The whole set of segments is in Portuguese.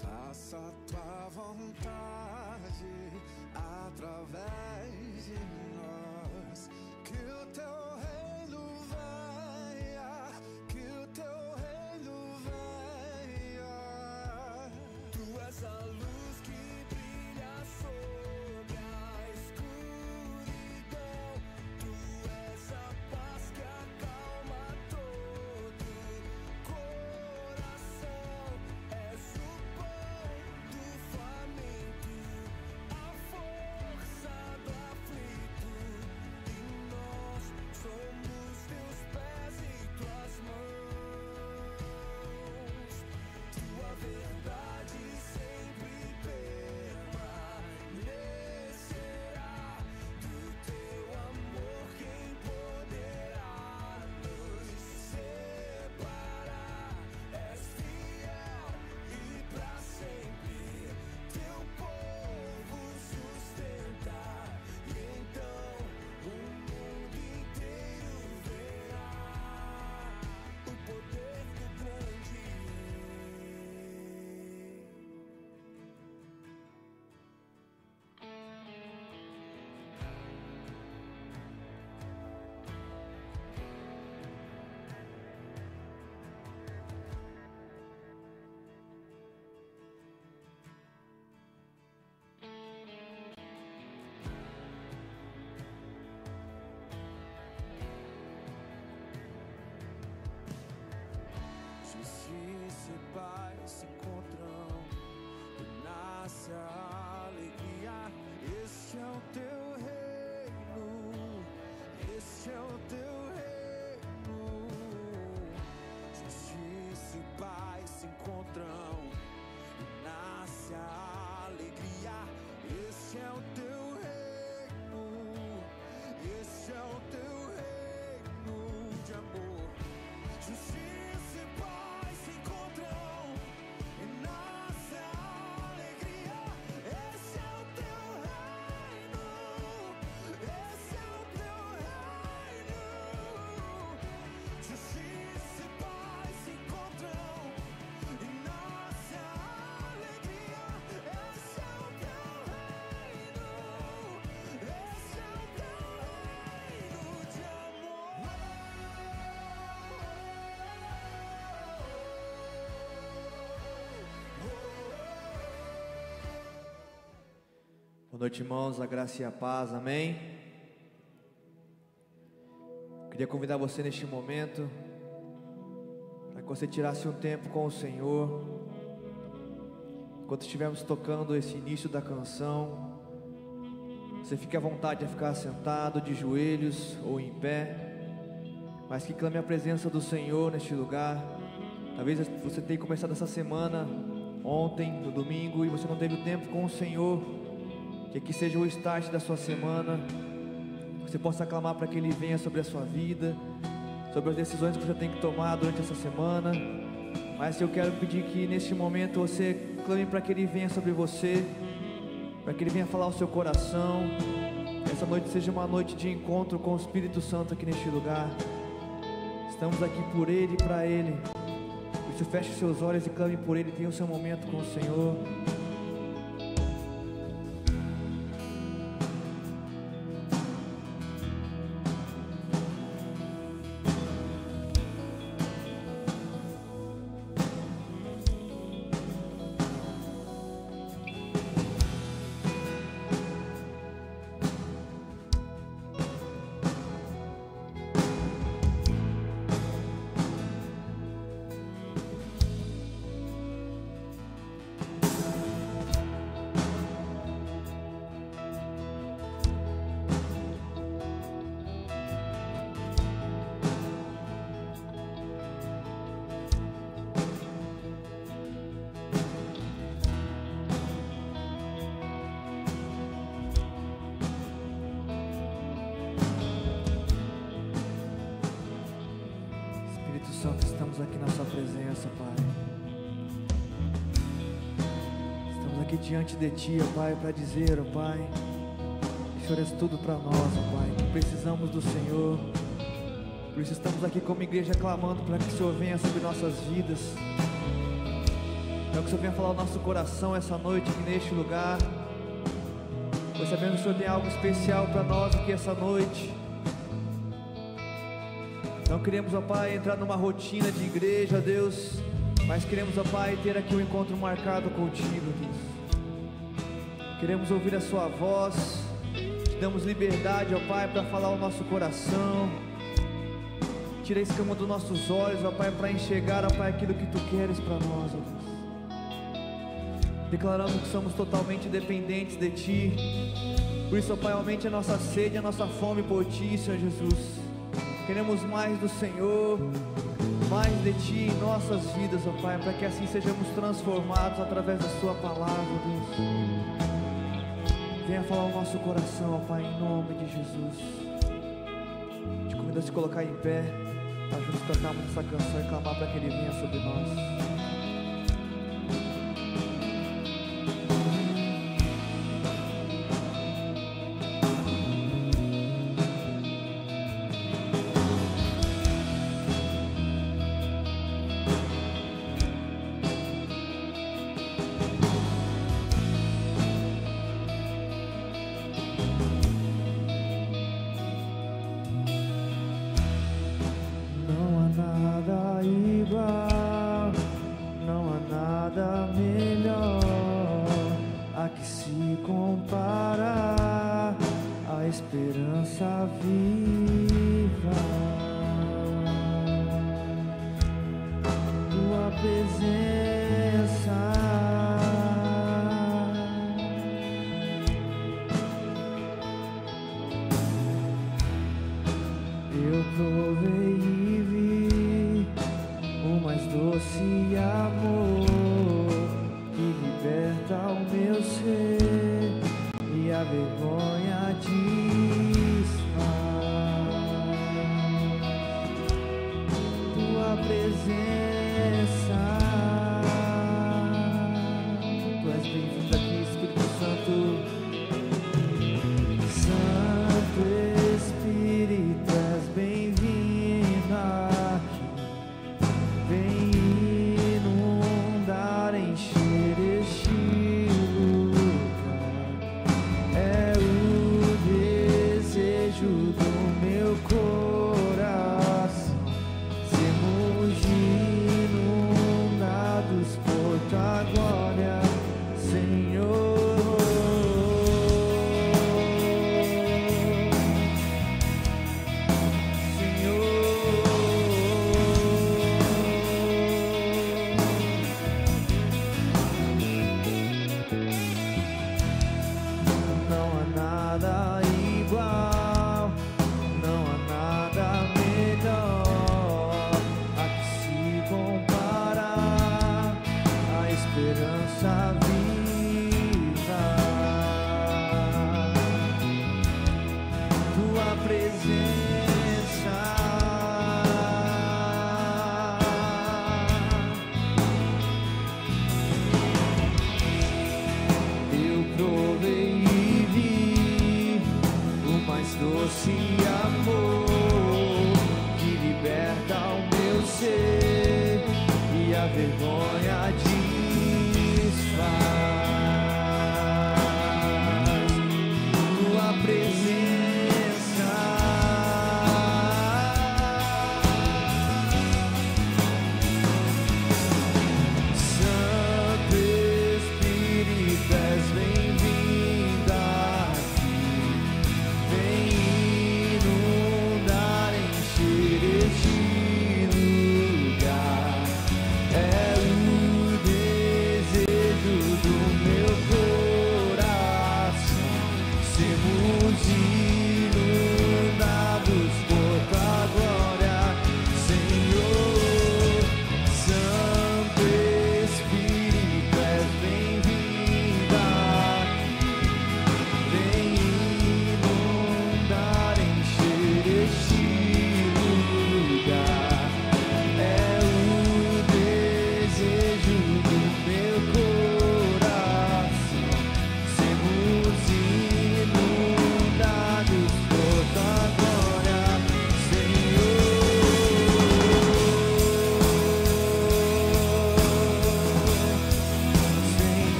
Faça a tua vontade através de nós. Que o teu reino venha, que o teu reino venha. Tu és a luz que brilha sobre a escuridão. Tu és a paz que acalma todo coração. És o pão do faminto, a força do aflito. E nós somos teus pés e tuas mãos. Tua verdade sempre permanecerá. Do teu amor quem poderá nos separar? És fiel e pra sempre teu povo sustentar. E então o mundo inteiro verá o poder do grande Rei. Justiça e paz se encontram e nasce a alegria. Este é o teu reino, este é o teu reino. Justiça e paz se encontram e nasce a alegria. Este é o teu reino, este é o teu reino de amor. Justiça e paz se encontram e nasce a alegria. Esse é o teu reino, esse é o teu reino. Justiça e paz se encontram e nasce a alegria. Esse é o teu reino, esse é o teu reino de amor. Boa noite, irmãos, a graça e a paz, amém? Queria convidar você neste momento para que você tirasse um tempo com o Senhor. Enquanto estivermos tocando esse início da canção, você fique à vontade de ficar sentado, de joelhos ou em pé, mas que clame a presença do Senhor neste lugar. Talvez você tenha começado essa semana ontem, no domingo, e você não teve tempo com o Senhor. Que aqui seja o start da sua semana. Você possa clamar para que Ele venha sobre a sua vida, sobre as decisões que você tem que tomar durante essa semana. Mas eu quero pedir que neste momento você clame para que Ele venha sobre você, para que Ele venha falar ao seu coração. Que essa noite seja uma noite de encontro com o Espírito Santo aqui neste lugar. Estamos aqui por Ele e para Ele. Por isso feche seus olhos e clame por Ele. Tenha o seu momento com o Senhor. Santo, estamos aqui na sua presença, Pai. Estamos aqui diante de Ti, ó Pai, para dizer, ó Pai, que o Senhor és tudo para nós, ó Pai, que precisamos do Senhor. Por isso estamos aqui como igreja clamando para que o Senhor venha sobre nossas vidas. É o que o Senhor venha falar ao nosso coração essa noite aqui neste lugar. Pois sabemos que o Senhor tem algo especial para nós aqui essa noite. Não queremos, ó Pai, entrar numa rotina de igreja, Deus, mas queremos, ó Pai, ter aqui um encontro marcado contigo, Deus. Queremos ouvir a sua voz. Te damos liberdade, ó Pai, para falar ao nosso coração. Tira a escama dos nossos olhos, ó Pai, para enxergar, ó Pai, aquilo que Tu queres para nós, ó Deus. Declarando que somos totalmente dependentes de Ti. Por isso, ó Pai, aumente a nossa sede, a nossa fome por Ti, Senhor Jesus. Queremos mais do Senhor, mais de Ti em nossas vidas, ó Pai, para que assim sejamos transformados através da Sua palavra, Deus. Venha falar ao nosso coração, ó Pai, em nome de Jesus. Te convido a se colocar em pé, para juntos cantarmos essa canção e clamar para que Ele venha sobre nós.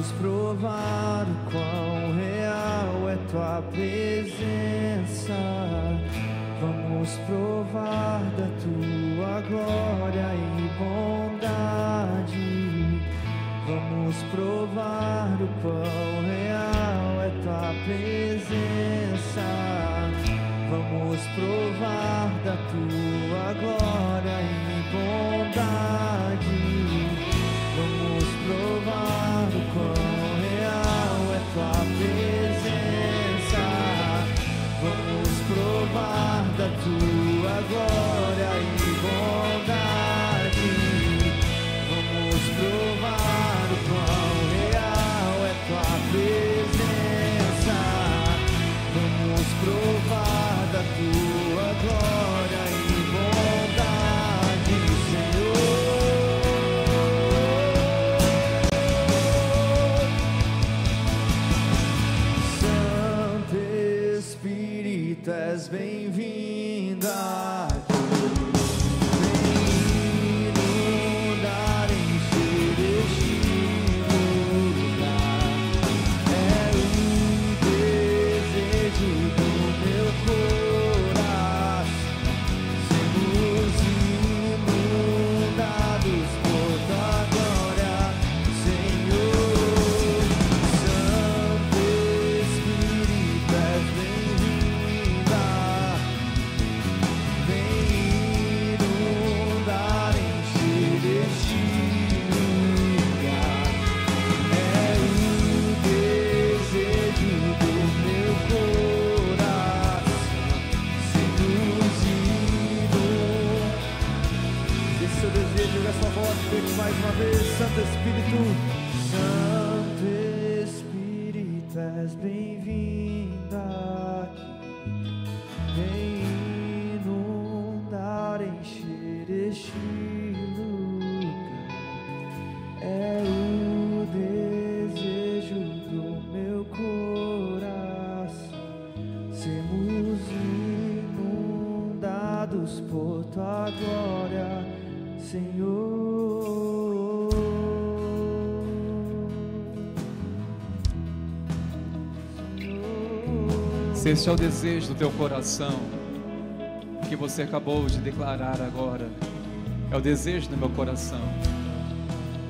Vamos provar o quão real é tua presença. Vamos provar da tua glória e bondade. Vamos provar o quão real é tua presença. Vamos provar da tua glória e bondade. Vamos provar o quão real é tua presença. Vamos provar da tua glória e bondade. Vamos provar o quão real é tua presença. Vamos provar da tua glória e bondade, Senhor. Santo Espírito, és bem-vinda aqui. Vem inundar, encher este lugar. É o desejo do meu coração. Sermos inundados por tua glória, Senhor. Santo Espírito, és bem-vinda. Vem inundar, encher este lugar. É o desejo do meu coração. Sermos inundados. Esse seu desejo, olha a sua voz, feito mais uma vez. Santo Espírito, Santo Espírito, és bem-vinda aqui. Vem inundar, encher este lugar. É o desejo do meu coração. Sermos inundados por tua glória, Senhor. Se este é o desejo do teu coração, que você acabou de declarar agora, é o desejo do meu coração.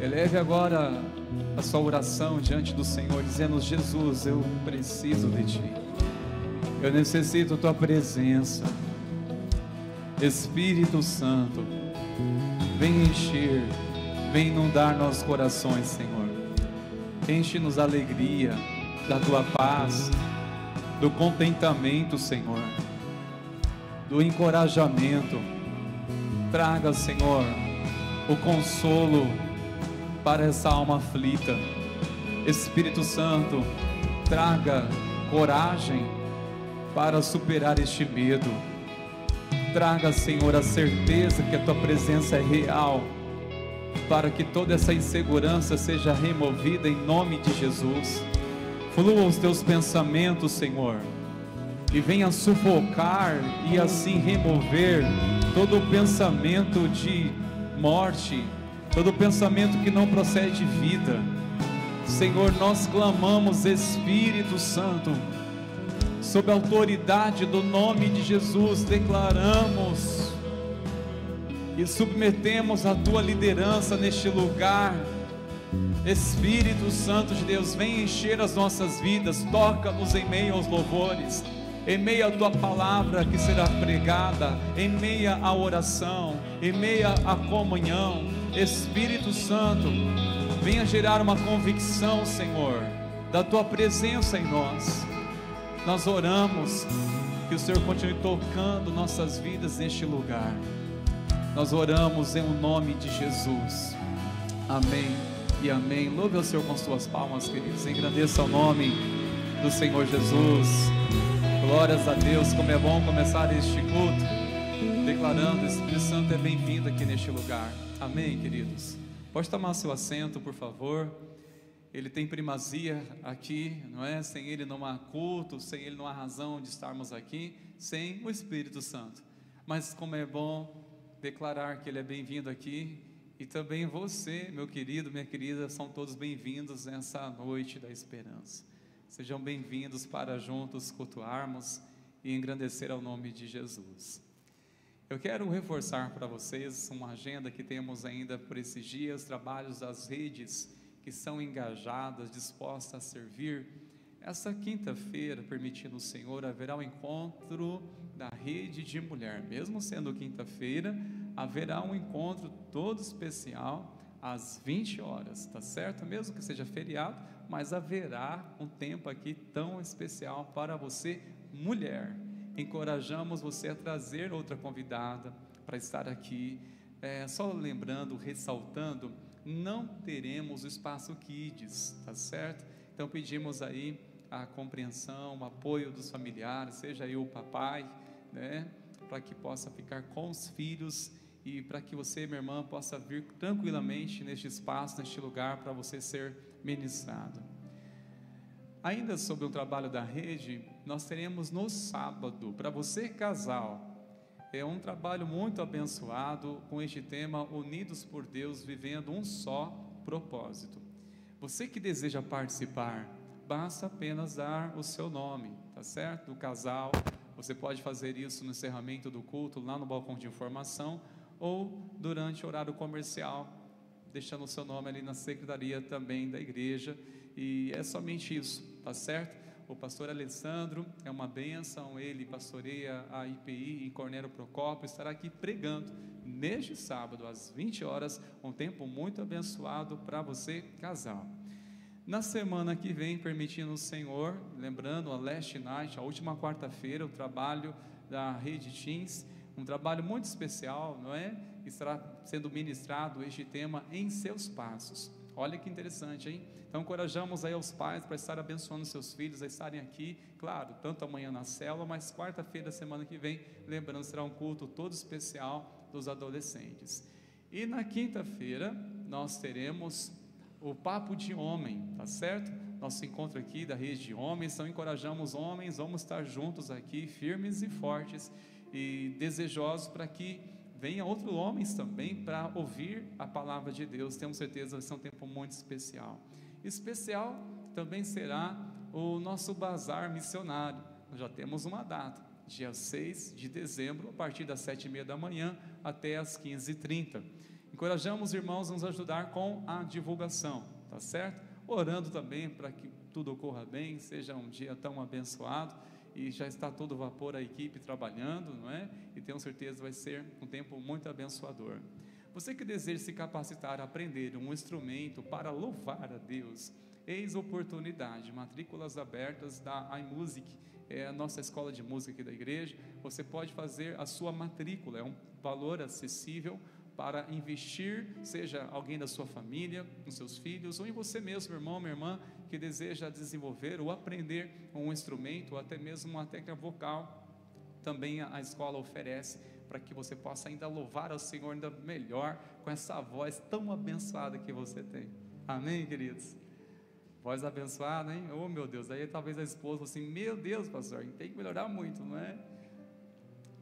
Eleve agora a sua oração diante do Senhor, dizendo: Jesus, eu preciso de Ti, eu necessito Tua presença. Espírito Santo, vem encher, vem inundar nossos corações, Senhor. Enche-nos a alegria da Tua paz, do contentamento, Senhor, do encorajamento. Traga, Senhor, o consolo para essa alma aflita. Espírito Santo, traga coragem para superar este medo. Traga, Senhor, a certeza que a Tua presença é real, para que toda essa insegurança seja removida em nome de Jesus. Flua os Teus pensamentos, Senhor, e venha sufocar e assim remover todo o pensamento de morte, todo o pensamento que não procede de vida. Senhor, nós clamamos, Espírito Santo, sob a autoridade do nome de Jesus, declaramos e submetemos a Tua liderança neste lugar. Espírito Santo de Deus, vem encher as nossas vidas, toca-nos em meio aos louvores, em meio à Tua palavra que será pregada, em meio à oração, em meio à comunhão. Espírito Santo, venha gerar uma convicção, Senhor, da Tua presença em nós. Nós oramos que o Senhor continue tocando nossas vidas neste lugar. Nós oramos em nome de Jesus. Amém e amém. Louve ao Senhor com suas palmas, queridos. Engrandeça o nome do Senhor Jesus. Glórias a Deus. Como é bom começar este culto declarando: Espírito Santo é bem-vindo aqui neste lugar. Amém, queridos. Pode tomar seu assento, por favor. Ele tem primazia aqui, não é? Sem Ele não há culto, sem Ele não há razão de estarmos aqui, sem o Espírito Santo. Mas como é bom declarar que Ele é bem-vindo aqui E também você, meu querido, minha querida, são todos bem-vindos nessa noite da esperança. Sejam bem-vindos para juntos cultuarmos e engrandecer ao nome de Jesus. Eu quero reforçar para vocês uma agenda que temos ainda por esses dias, trabalhos das redes que são engajadas, dispostas a servir. Essa quinta-feira, permitindo o Senhor, haverá um encontro da rede de mulher. Mesmo sendo quinta-feira, haverá um encontro todo especial às 20 horas, tá certo? Mesmo que seja feriado, mas haverá um tempo aqui tão especial para você, mulher. Encorajamos você a trazer outra convidada para estar aqui. Só lembrando, ressaltando, não teremos o espaço Kids, tá certo? Então pedimos aí a compreensão, o apoio dos familiares, seja aí o papai, né? Para que possa ficar com os filhos e para que você, minha irmã, possa vir tranquilamente neste espaço, neste lugar, para você ser ministrado. Ainda sobre o trabalho da rede, nós teremos no sábado, para você casal, é um trabalho muito abençoado com este tema, Unidos por Deus, vivendo um só propósito. Você que deseja participar, basta apenas dar o seu nome, tá certo? Do casal, você pode fazer isso no encerramento do culto, lá no balcão de informação, ou durante o horário comercial, deixando o seu nome ali na secretaria também da igreja, e é somente isso, tá certo? O pastor Alessandro é uma bênção, ele pastoreia a IPI em Cornélio Procópio, estará aqui pregando neste sábado às 20 horas, um tempo muito abençoado para você, casal. Na semana que vem, permitindo o Senhor, lembrando a Last Night, a última quarta-feira, o trabalho da Rede Teens, um trabalho muito especial, não é? Estará sendo ministrado este tema em seus passos. Olha que interessante, hein? Então encorajamos aí aos pais para estar abençoando seus filhos a estarem aqui, claro, tanto amanhã na célula, mas quarta-feira, semana que vem, lembrando, será um culto todo especial dos adolescentes. E na quinta-feira nós teremos o Papo de Homem, tá certo? Nosso encontro aqui da rede de homens, então encorajamos homens, vamos estar juntos aqui, firmes e fortes e desejosos para que venham outros homens também para ouvir a palavra de Deus. Temos certeza que vai ser um tempo muito especial. Especial também será o nosso bazar missionário. Nós já temos uma data, dia 6 de dezembro, a partir das 7h30 da manhã até as 15h30. Encorajamos os irmãos a nos ajudar com a divulgação, tá certo? Orando também para que tudo ocorra bem, seja um dia tão abençoado, e já está todo vapor a equipe trabalhando, não é? E tenho certeza que vai ser um tempo muito abençoador. Você que deseja se capacitar a aprender um instrumento para louvar a Deus, eis oportunidade, matrículas abertas da iMusic, é a nossa escola de música aqui da igreja. Você pode fazer a sua matrícula, é um valor acessível para investir, seja alguém da sua família, nos seus filhos, ou em você mesmo, meu irmão, minha irmã, que deseja desenvolver ou aprender um instrumento, ou até mesmo uma técnica vocal, também a escola oferece, para que você possa ainda louvar ao Senhor ainda melhor, com essa voz tão abençoada que você tem. Amém, queridos? Voz abençoada, hein? Oh, meu Deus, aí talvez a esposa fale assim, meu Deus, pastor, tem que melhorar muito, não é?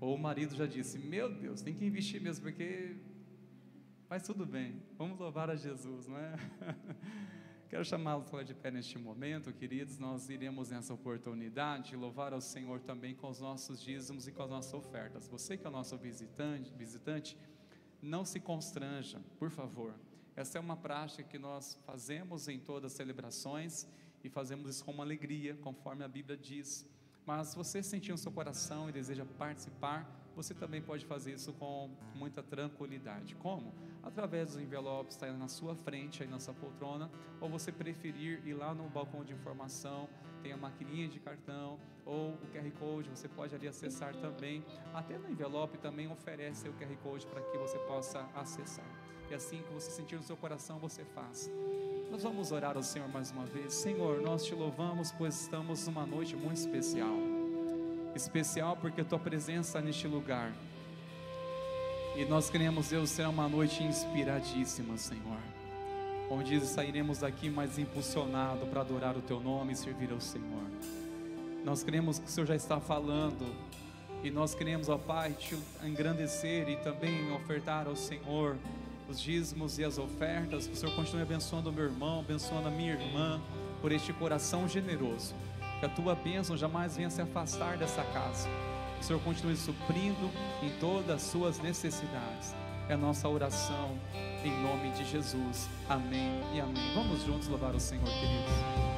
Ou o marido já disse, meu Deus, tem que investir mesmo, porque... mas tudo bem, vamos louvar a Jesus, não é? Quero chamá-los para de pé neste momento, queridos. Nós iremos nessa oportunidade louvar ao Senhor também com os nossos dízimos e com as nossas ofertas. Você que é o nosso visitante, não se constranja, por favor. Essa é uma prática que nós fazemos em todas as celebrações e fazemos isso com uma alegria, conforme a Bíblia diz. Mas se você sentir no seu coração e deseja participar, você também pode fazer isso com muita tranquilidade. Como? Através dos envelopes, está aí na sua frente, aí na sua poltrona, ou você preferir ir lá no balcão de informação, tem a maquininha de cartão, ou o QR Code, você pode ali acessar também. Até no envelope também oferece o QR Code para que você possa acessar. E assim que você sentir no seu coração, você faz. Nós vamos orar ao Senhor mais uma vez. Senhor, nós te louvamos, pois estamos numa noite muito especial. Especial porque a tua presença está neste lugar. E nós queremos, Deus, será uma noite inspiradíssima, Senhor, onde sairemos daqui mais impulsionado para adorar o teu nome e servir ao Senhor. Nós queremos que o Senhor já está falando, e nós queremos, ó Pai, te engrandecer e também ofertar ao Senhor os dízimos e as ofertas. Que o Senhor continue abençoando o meu irmão, abençoando a minha irmã, por este coração generoso. Que a tua bênção jamais venha se afastar dessa casa. Que o Senhor continue suprindo em todas as suas necessidades. É a nossa oração em nome de Jesus. Amém e amém. Vamos juntos louvar o Senhor, queridos.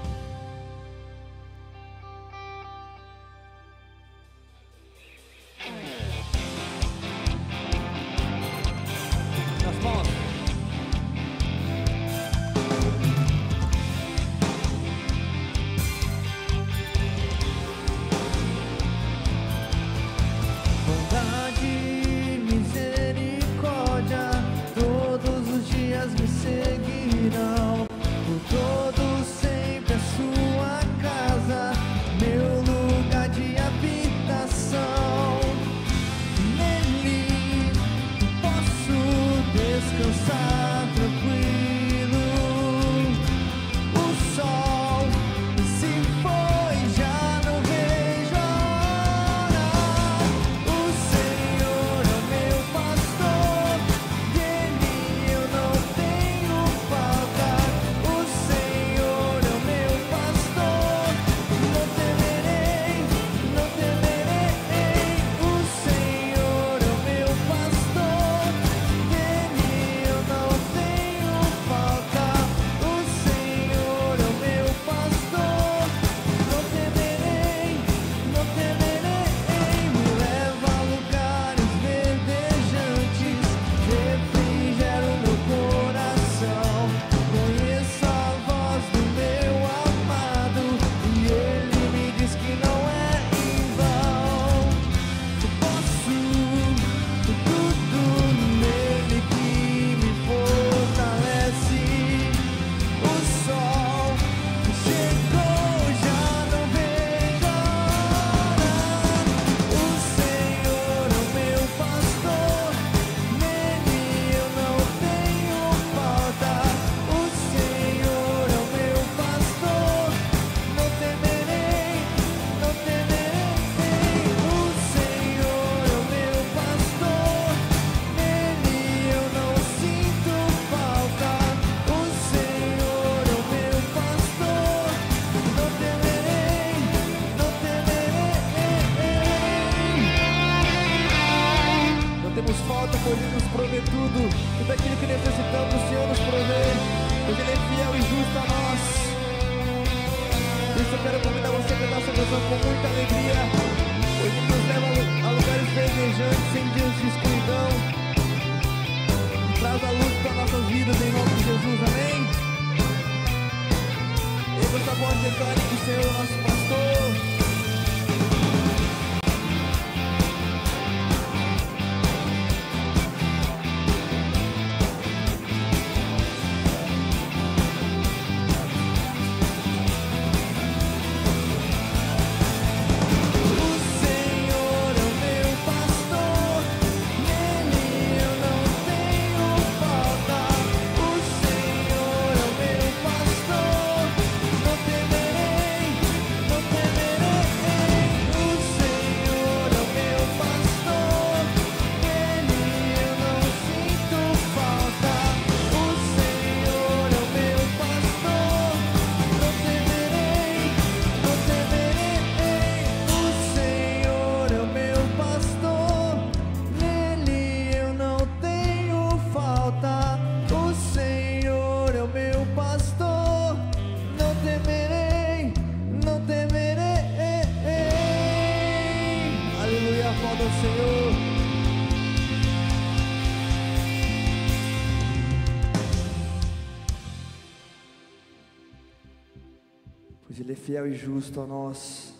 Pois Ele é fiel e justo a nós.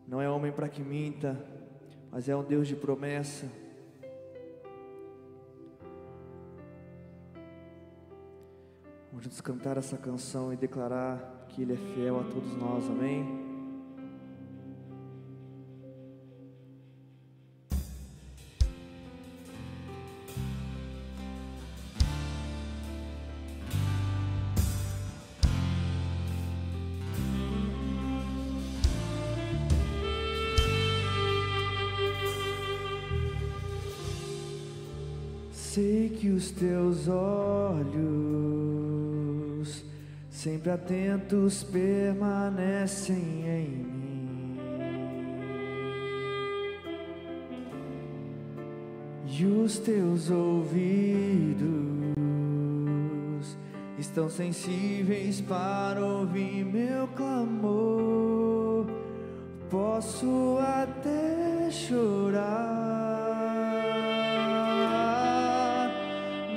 Não é homem para que minta, mas é um Deus de promessa. Vamos juntos cantar essa canção e declarar que Ele é fiel a todos nós, amém? Sei que os teus olhos, sempre atentos, permanecem em mim, e os teus ouvidos estão sensíveis para ouvir meu clamor. Posso até chorar,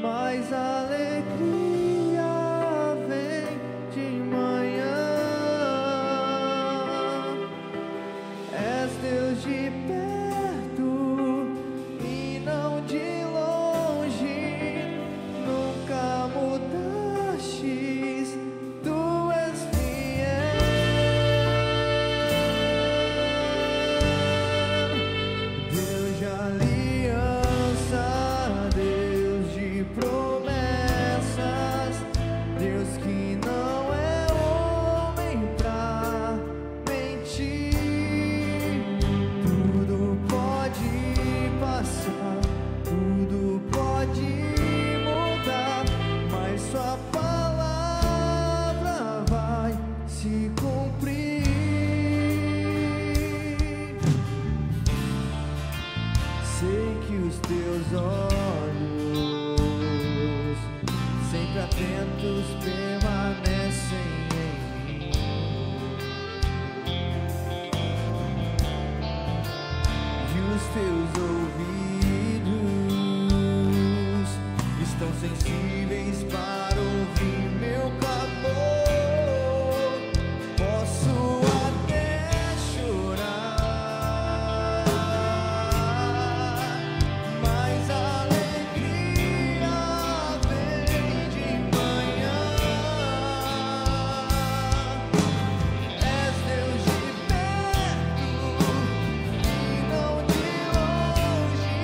mas a alegria vem de manhã. És Deus de perto e não de longe, nunca mudastes, tu és fiel. Deus de aliança, Deus de promessas, Deus que não é homem pra mentir. Tudo pode passar, tudo pode mudar, mas sua palavra vai se cumprir. Sei que os teus olhos, sempre atentos, permanecem em mim, e os teus ouvidos estão sensíveis para ouvir meu clamor. Posso até chorar, mas a alegria vem de manhã. És Deus de perto e não de longe,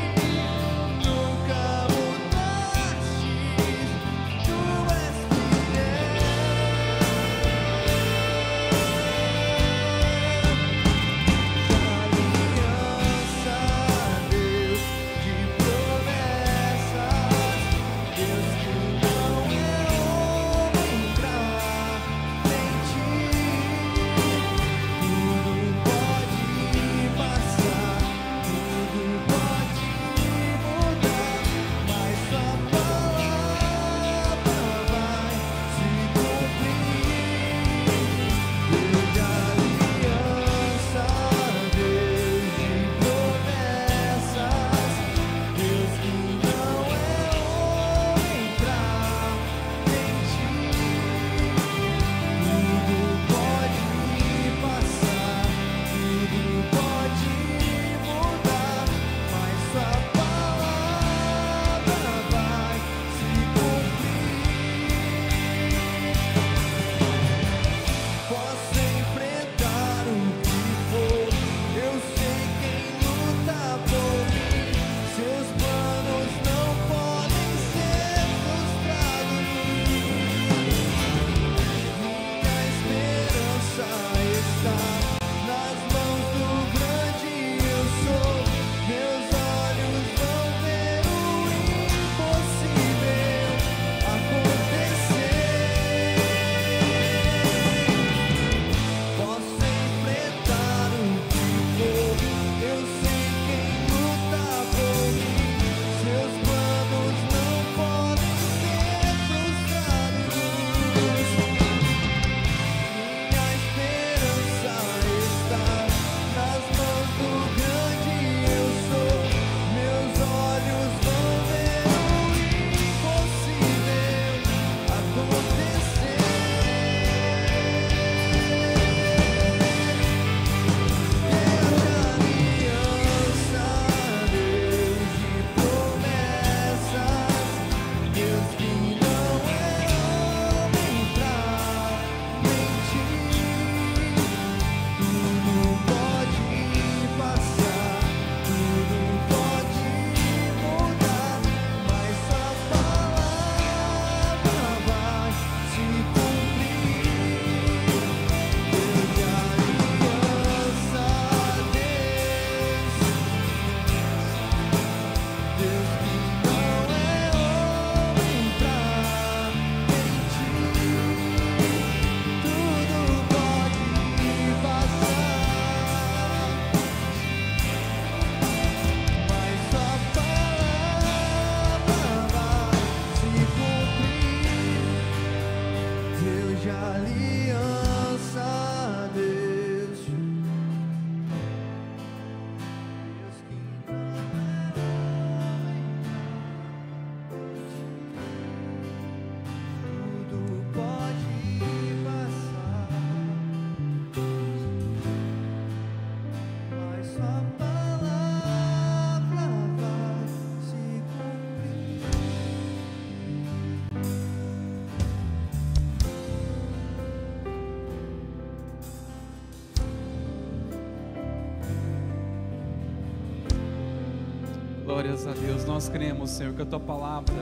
Glórias a Deus. Nós cremos, Senhor, que a Tua palavra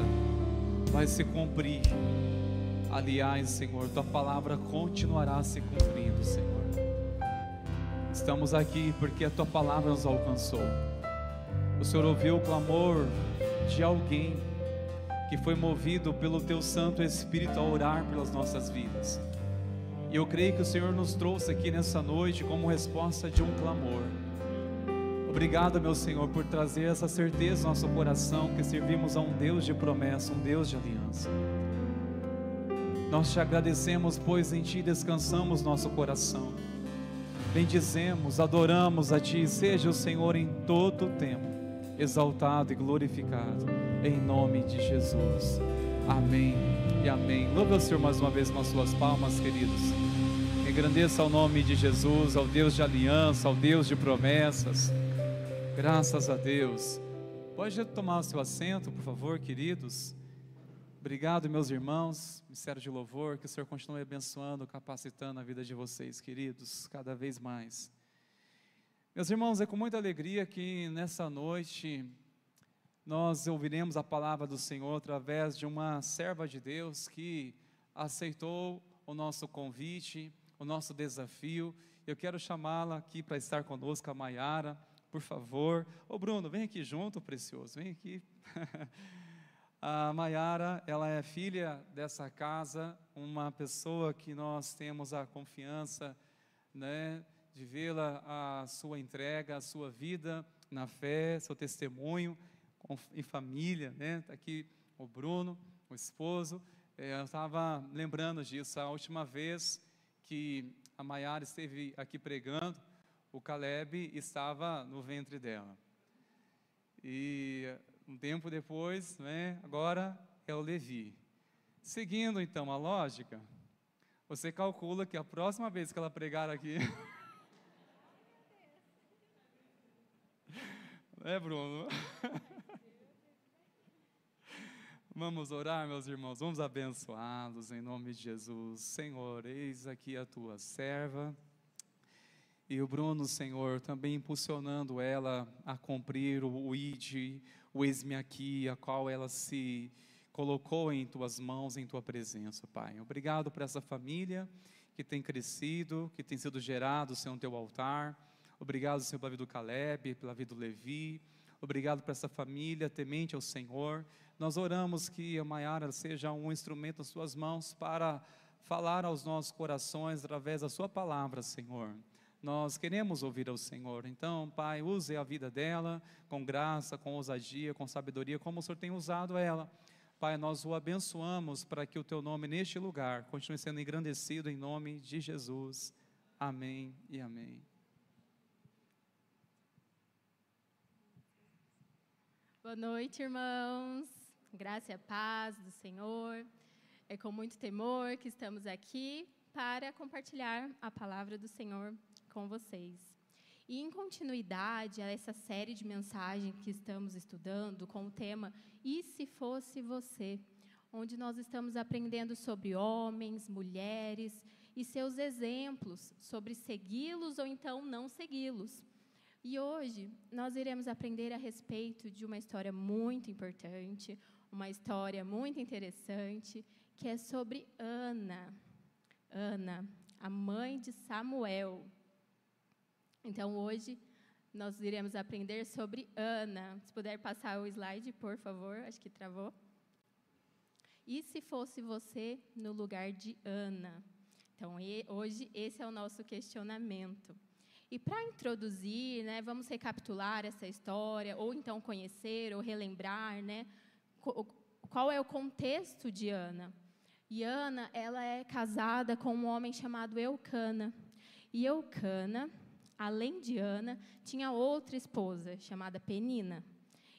vai se cumprir. Aliás, Senhor, Tua palavra continuará se cumprindo, Senhor. Estamos aqui porque a Tua palavra nos alcançou. O Senhor ouviu o clamor de alguém que foi movido pelo Teu Santo Espírito a orar pelas nossas vidas. E eu creio que o Senhor nos trouxe aqui nessa noite como resposta de um clamor. Obrigado, meu Senhor, por trazer essa certeza no nosso coração, que servimos a um Deus de promessa, um Deus de aliança. Nós te agradecemos, pois em Ti descansamos nosso coração. Bendizemos, adoramos a Ti, seja o Senhor em todo o tempo exaltado e glorificado, em nome de Jesus. Amém e amém. Louve ao Senhor mais uma vez com as suas palmas, queridos. Engrandeça o nome de Jesus, ao Deus de aliança, ao Deus de promessas. Graças a Deus. Pode tomar o seu assento, por favor, queridos. Obrigado, meus irmãos. Ministério de louvor, que o Senhor continue abençoando, capacitando a vida de vocês, queridos, cada vez mais. Meus irmãos, é com muita alegria que nessa noite nós ouviremos a palavra do Senhor através de uma serva de Deus que aceitou o nosso convite, o nosso desafio. Eu quero chamá-la aqui para estar conosco, a Maiara. Por favor. Ô Bruno, vem aqui junto, precioso, vem aqui. A Maiara, ela é filha dessa casa, uma pessoa que nós temos a confiança, né, de vê-la, a sua entrega, a sua vida na fé, seu testemunho em família, né? Tá aqui o Bruno, o esposo. Eu estava lembrando disso, a última vez que a Maiara esteve aqui pregando, o Caleb estava no ventre dela. E um tempo depois, né, agora é o Levi. Seguindo então a lógica, você calcula que a próxima vez que ela pregar aqui... É, Bruno? Vamos orar, meus irmãos, vamos abençoá-los em nome de Jesus. Senhor, eis aqui a tua serva. E o Bruno, Senhor, também impulsionando ela a cumprir o ID, o eis-me aqui, a qual ela se colocou em tuas mãos, em tua presença, Pai. Obrigado por essa família que tem crescido, que tem sido gerado, Senhor, no teu altar. Obrigado, Senhor, pela vida do Caleb, pela vida do Levi. Obrigado por essa família temente ao Senhor. Nós oramos que a Maiara seja um instrumento nas suas mãos para falar aos nossos corações através da sua palavra, Senhor. Nós queremos ouvir ao Senhor. Então, Pai, use a vida dela com graça, com ousadia, com sabedoria, como o Senhor tem usado ela. Pai, nós o abençoamos para que o teu nome neste lugar continue sendo engrandecido em nome de Jesus. Amém e amém. Boa noite, irmãos. Graça e a paz do Senhor. É com muito temor que estamos aqui para compartilhar a palavra do Senhor com vocês. E em continuidade a essa série de mensagens que estamos estudando com o tema E se fosse você, onde nós estamos aprendendo sobre homens, mulheres e seus exemplos, sobre segui-los ou então não segui-los. E hoje nós iremos aprender a respeito de uma história muito importante, uma história muito interessante, que é sobre Ana. Ana, a mãe de Samuel. Então, hoje, nós iremos aprender sobre Ana. Se puder passar o slide, por favor, acho que travou. E se fosse você no lugar de Ana? Então, hoje, esse é o nosso questionamento. E para introduzir, né, vamos recapitular essa história, ou então conhecer, ou relembrar, né, qual é o contexto de Ana. E Ana, ela é casada com um homem chamado Eucana. E Eucana, além de Ana, tinha outra esposa, chamada Penina.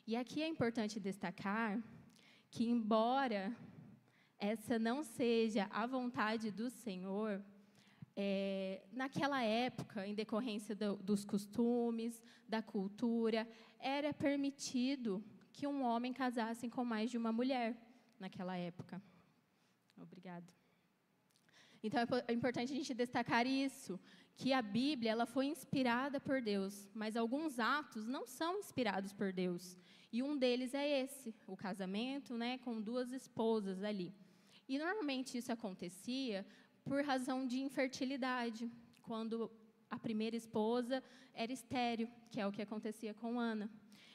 E aqui é importante destacar que, embora essa não seja a vontade do Senhor, naquela época, em decorrência dos costumes, da cultura, era permitido que um homem casasse com mais de uma mulher, naquela época. Obrigada. Então, é importante a gente destacar isso, que a Bíblia ela foi inspirada por Deus, mas alguns atos não são inspirados por Deus. E um deles é esse, o casamento, né, com 2 esposas ali. E normalmente isso acontecia por razão de infertilidade, quando a primeira esposa era estéril, que é o que acontecia com Ana.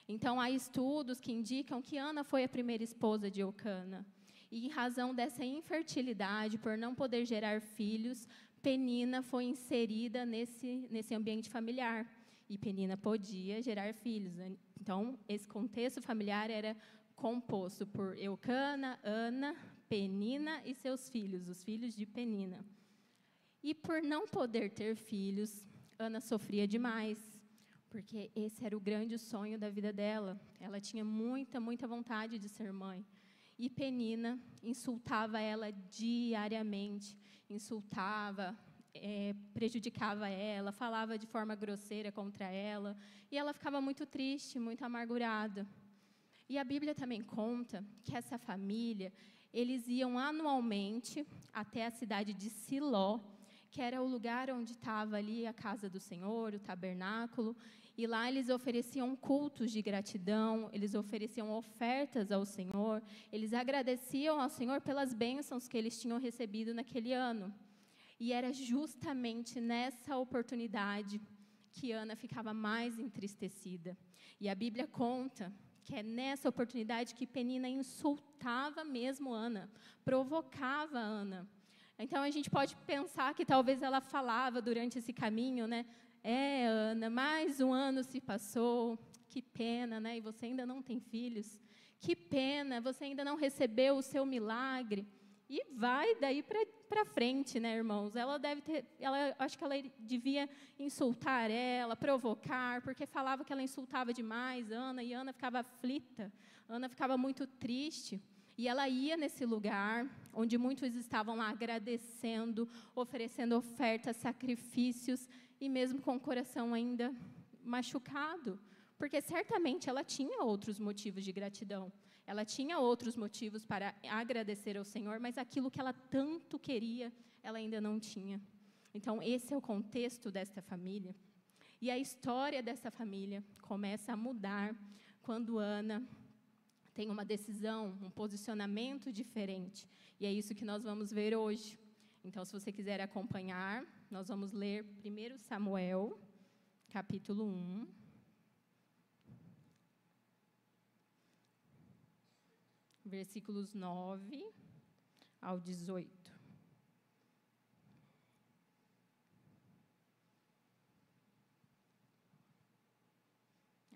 Então, há estudos que indicam que Ana foi a primeira esposa de Eucana. E em razão dessa infertilidade, por não poder gerar filhos, Penina foi inserida nesse ambiente familiar. E Penina podia gerar filhos. Então, esse contexto familiar era composto por Eucana, Ana, Penina e seus filhos, os filhos de Penina. E por não poder ter filhos, Ana sofria demais, porque esse era o grande sonho da vida dela. Ela tinha muita, muita vontade de ser mãe. E Penina insultava ela diariamente, insultava, prejudicava ela, falava de forma grosseira contra ela, e ela ficava muito triste, muito amargurada. E a Bíblia também conta que essa família, eles iam anualmente até a cidade de Siló, que era o lugar onde estava ali a casa do Senhor, o tabernáculo, e lá eles ofereciam cultos de gratidão, eles ofereciam ofertas ao Senhor, eles agradeciam ao Senhor pelas bênçãos que eles tinham recebido naquele ano. E era justamente nessa oportunidade que Ana ficava mais entristecida. E a Bíblia conta que é nessa oportunidade que Penina insultava mesmo Ana, provocava Ana. Então, a gente pode pensar que talvez ela falava durante esse caminho, né? Ana, mais um ano se passou, que pena, né? E você ainda não tem filhos. Que pena, você ainda não recebeu o seu milagre. E vai daí para frente, né, irmãos? Acho que ela devia insultar ela, provocar, porque falava que ela insultava demais Ana, e Ana ficava aflita, Ana ficava muito triste. E ela ia nesse lugar, onde muitos estavam lá agradecendo, oferecendo ofertas, sacrifícios, e mesmo com o coração ainda machucado, porque certamente ela tinha outros motivos de gratidão, ela tinha outros motivos para agradecer ao Senhor, mas aquilo que ela tanto queria, ela ainda não tinha. Então, esse é o contexto desta família. E a história dessa família começa a mudar quando Ana tem uma decisão, um posicionamento diferente. E é isso que nós vamos ver hoje. Então, se você quiser acompanhar, nós vamos ler 1 Samuel, capítulo 1. Versículos 9 ao 18.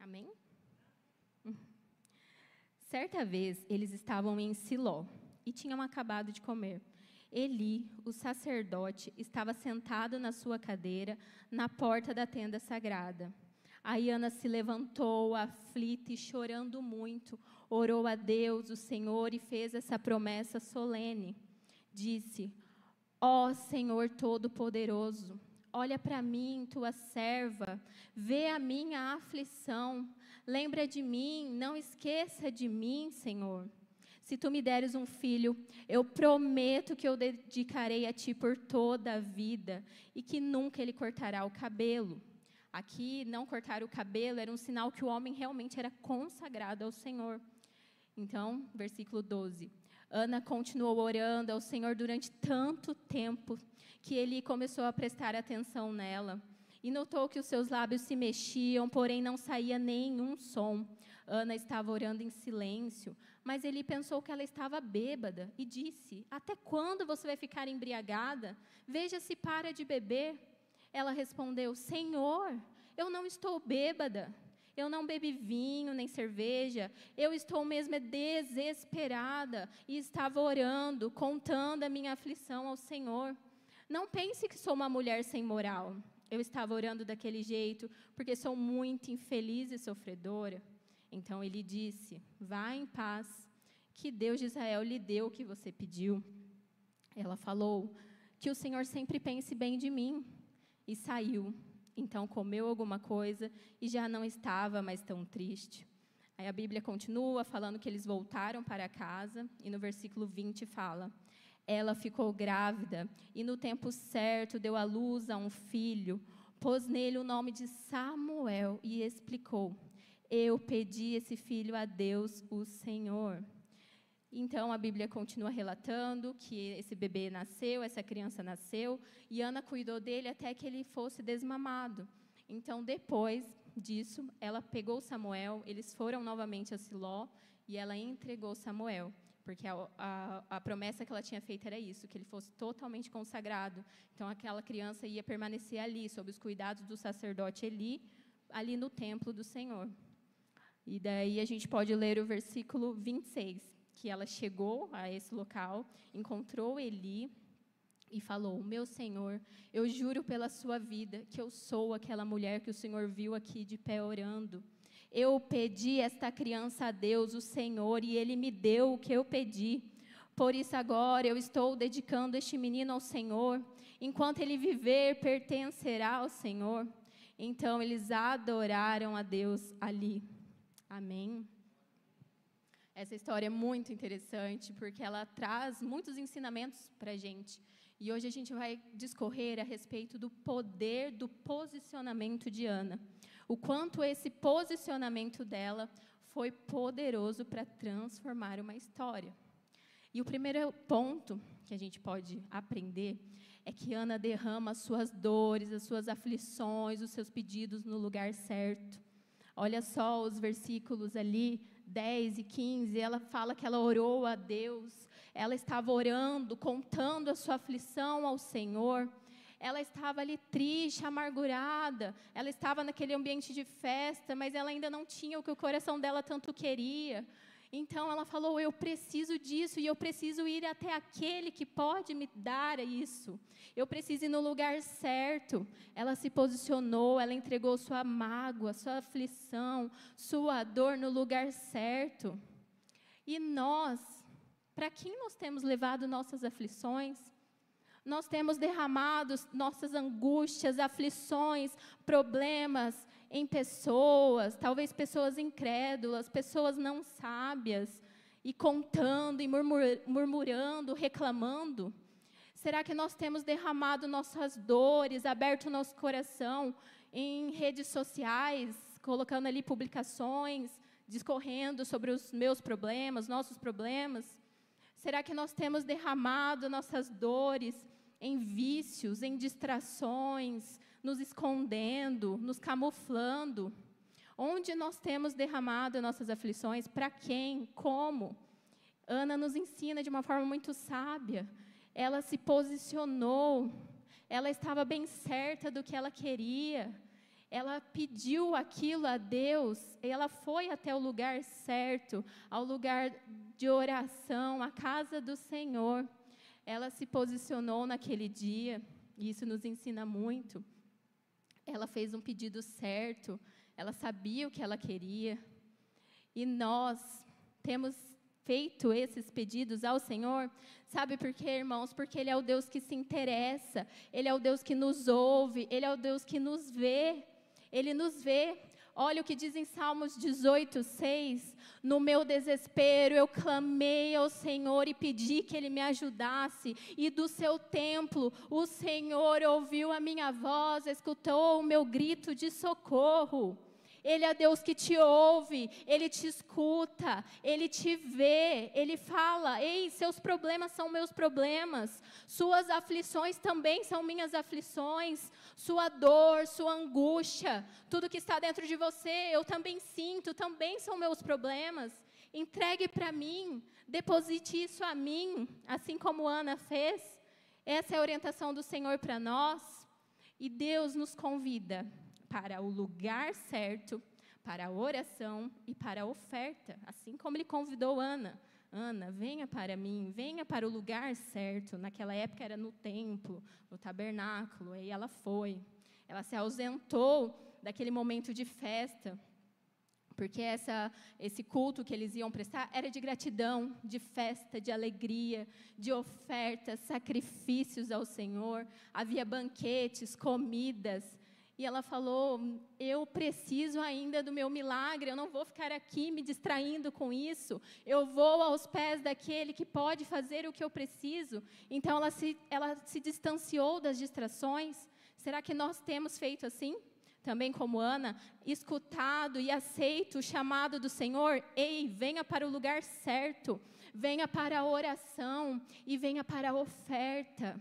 Amém? Certa vez, eles estavam em Siló e tinham acabado de comer. Eli, o sacerdote, estava sentado na sua cadeira, na porta da tenda sagrada. Aí Ana se levantou, aflita e chorando muito, orou a Deus, o Senhor, e fez essa promessa solene. Disse: ó Senhor Todo-Poderoso, olha para mim, tua serva, vê a minha aflição, lembra de mim, não esqueça de mim, Senhor. Se tu me deres um filho, eu prometo que eu dedicarei a ti por toda a vida e que nunca ele cortará o cabelo. Aqui, não cortar o cabelo era um sinal que o homem realmente era consagrado ao Senhor. Então, versículo 12. Ana continuou orando ao Senhor durante tanto tempo que ele começou a prestar atenção nela. E notou que os seus lábios se mexiam, porém não saía nenhum som. Ana estava orando em silêncio, mas ele pensou que ela estava bêbada e disse: até quando você vai ficar embriagada? Veja se para de beber. Ela respondeu: Senhor, eu não estou bêbada. Eu não bebi vinho nem cerveja. Eu estou mesmo desesperada e estava orando, contando a minha aflição ao Senhor. Não pense que sou uma mulher sem moral. Eu estava orando daquele jeito porque sou muito infeliz e sofredora. Então ele disse: vá em paz, que Deus de Israel lhe deu o que você pediu. Ela falou: que o Senhor sempre pense bem de mim. E saiu. Então comeu alguma coisa e já não estava mais tão triste. Aí a Bíblia continua falando que eles voltaram para casa, e no versículo 20 fala: ela ficou grávida e no tempo certo deu à luz a um filho, pôs nele o nome de Samuel e explicou: Eu pedi esse filho a Deus, o Senhor. Então, a Bíblia continua relatando que esse bebê nasceu, essa criança nasceu, e Ana cuidou dele até que ele fosse desmamado. Então, depois disso, ela pegou Samuel, eles foram novamente a Siló, e ela entregou Samuel, porque a promessa que ela tinha feito era isso, que ele fosse totalmente consagrado. Então, aquela criança ia permanecer ali, sob os cuidados do sacerdote Eli, ali no templo do Senhor. E daí a gente pode ler o versículo 26, que ela chegou a esse local, encontrou Eli e falou: meu Senhor, eu juro pela sua vida que eu sou aquela mulher que o Senhor viu aqui de pé orando. Eu pedi esta criança a Deus, o Senhor, e Ele me deu o que eu pedi. Por isso agora eu estou dedicando este menino ao Senhor. Enquanto ele viver, pertencerá ao Senhor. Então eles adoraram a Deus ali. Amém. Essa história é muito interessante, porque ela traz muitos ensinamentos para a gente. E hoje a gente vai discorrer a respeito do poder do posicionamento de Ana. O quanto esse posicionamento dela foi poderoso para transformar uma história. E o primeiro ponto que a gente pode aprender é que Ana derrama as suas dores, as suas aflições, os seus pedidos no lugar certo. Olha só os versículos ali, 10 e 15, ela fala que ela orou a Deus, ela estava orando, contando a sua aflição ao Senhor, ela estava ali triste, amargurada, ela estava naquele ambiente de festa, mas ela ainda não tinha o que o coração dela tanto queria. Então ela falou: eu preciso disso, e eu preciso ir até aquele que pode me dar isso. Eu preciso ir no lugar certo. Ela se posicionou, ela entregou sua mágoa, sua aflição, sua dor no lugar certo. E nós, para quem nós temos levado nossas aflições? Nós temos derramado nossas angústias, aflições, problemas em pessoas, talvez pessoas incrédulas, pessoas não sábias, e contando, e murmurando, reclamando. Será que nós temos derramado nossas dores, aberto nosso coração em redes sociais, colocando ali publicações, discorrendo sobre os meus problemas, nossos problemas? Será que nós temos derramado nossas dores em vícios, em distrações, nos escondendo, nos camuflando? Onde nós temos derramado nossas aflições? Para quem? Como? Ana nos ensina de uma forma muito sábia. Ela se posicionou, ela estava bem certa do que ela queria, ela pediu aquilo a Deus, ela foi até o lugar certo, ao lugar de oração, à casa do Senhor. Ela se posicionou naquele dia, e isso nos ensina muito. Ela fez um pedido certo, ela sabia o que ela queria. E nós temos feito esses pedidos ao Senhor, sabe por quê, irmãos? Porque Ele é o Deus que se interessa, Ele é o Deus que nos ouve, Ele é o Deus que nos vê, Ele nos vê. Olha o que diz em Salmos 18:6, no meu desespero eu clamei ao Senhor e pedi que Ele me ajudasse, e do seu templo o Senhor ouviu a minha voz, escutou o meu grito de socorro. Ele é Deus que te ouve, Ele te escuta, Ele te vê, Ele fala: ei, seus problemas são meus problemas, suas aflições também são minhas aflições, sua dor, sua angústia, tudo que está dentro de você, eu também sinto, também são meus problemas. Entregue para mim, deposite isso a mim, assim como Ana fez. Essa é a orientação do Senhor para nós, e Deus nos convida para o lugar certo, para a oração e para a oferta, assim como Ele convidou Ana. Ana, venha para mim, venha para o lugar certo. Naquela época era no templo, no tabernáculo, aí ela foi. Ela se ausentou daquele momento de festa, porque esse culto que eles iam prestar era de gratidão, de festa, de alegria, de ofertas, sacrifícios ao Senhor. Havia banquetes, comidas. E ela falou: eu preciso ainda do meu milagre, eu não vou ficar aqui me distraindo com isso, eu vou aos pés daquele que pode fazer o que eu preciso. Então ela se distanciou das distrações. Será que nós temos feito assim? também como Ana, escutado e aceito o chamado do Senhor, ei, venha para o lugar certo, venha para a oração e venha para a oferta.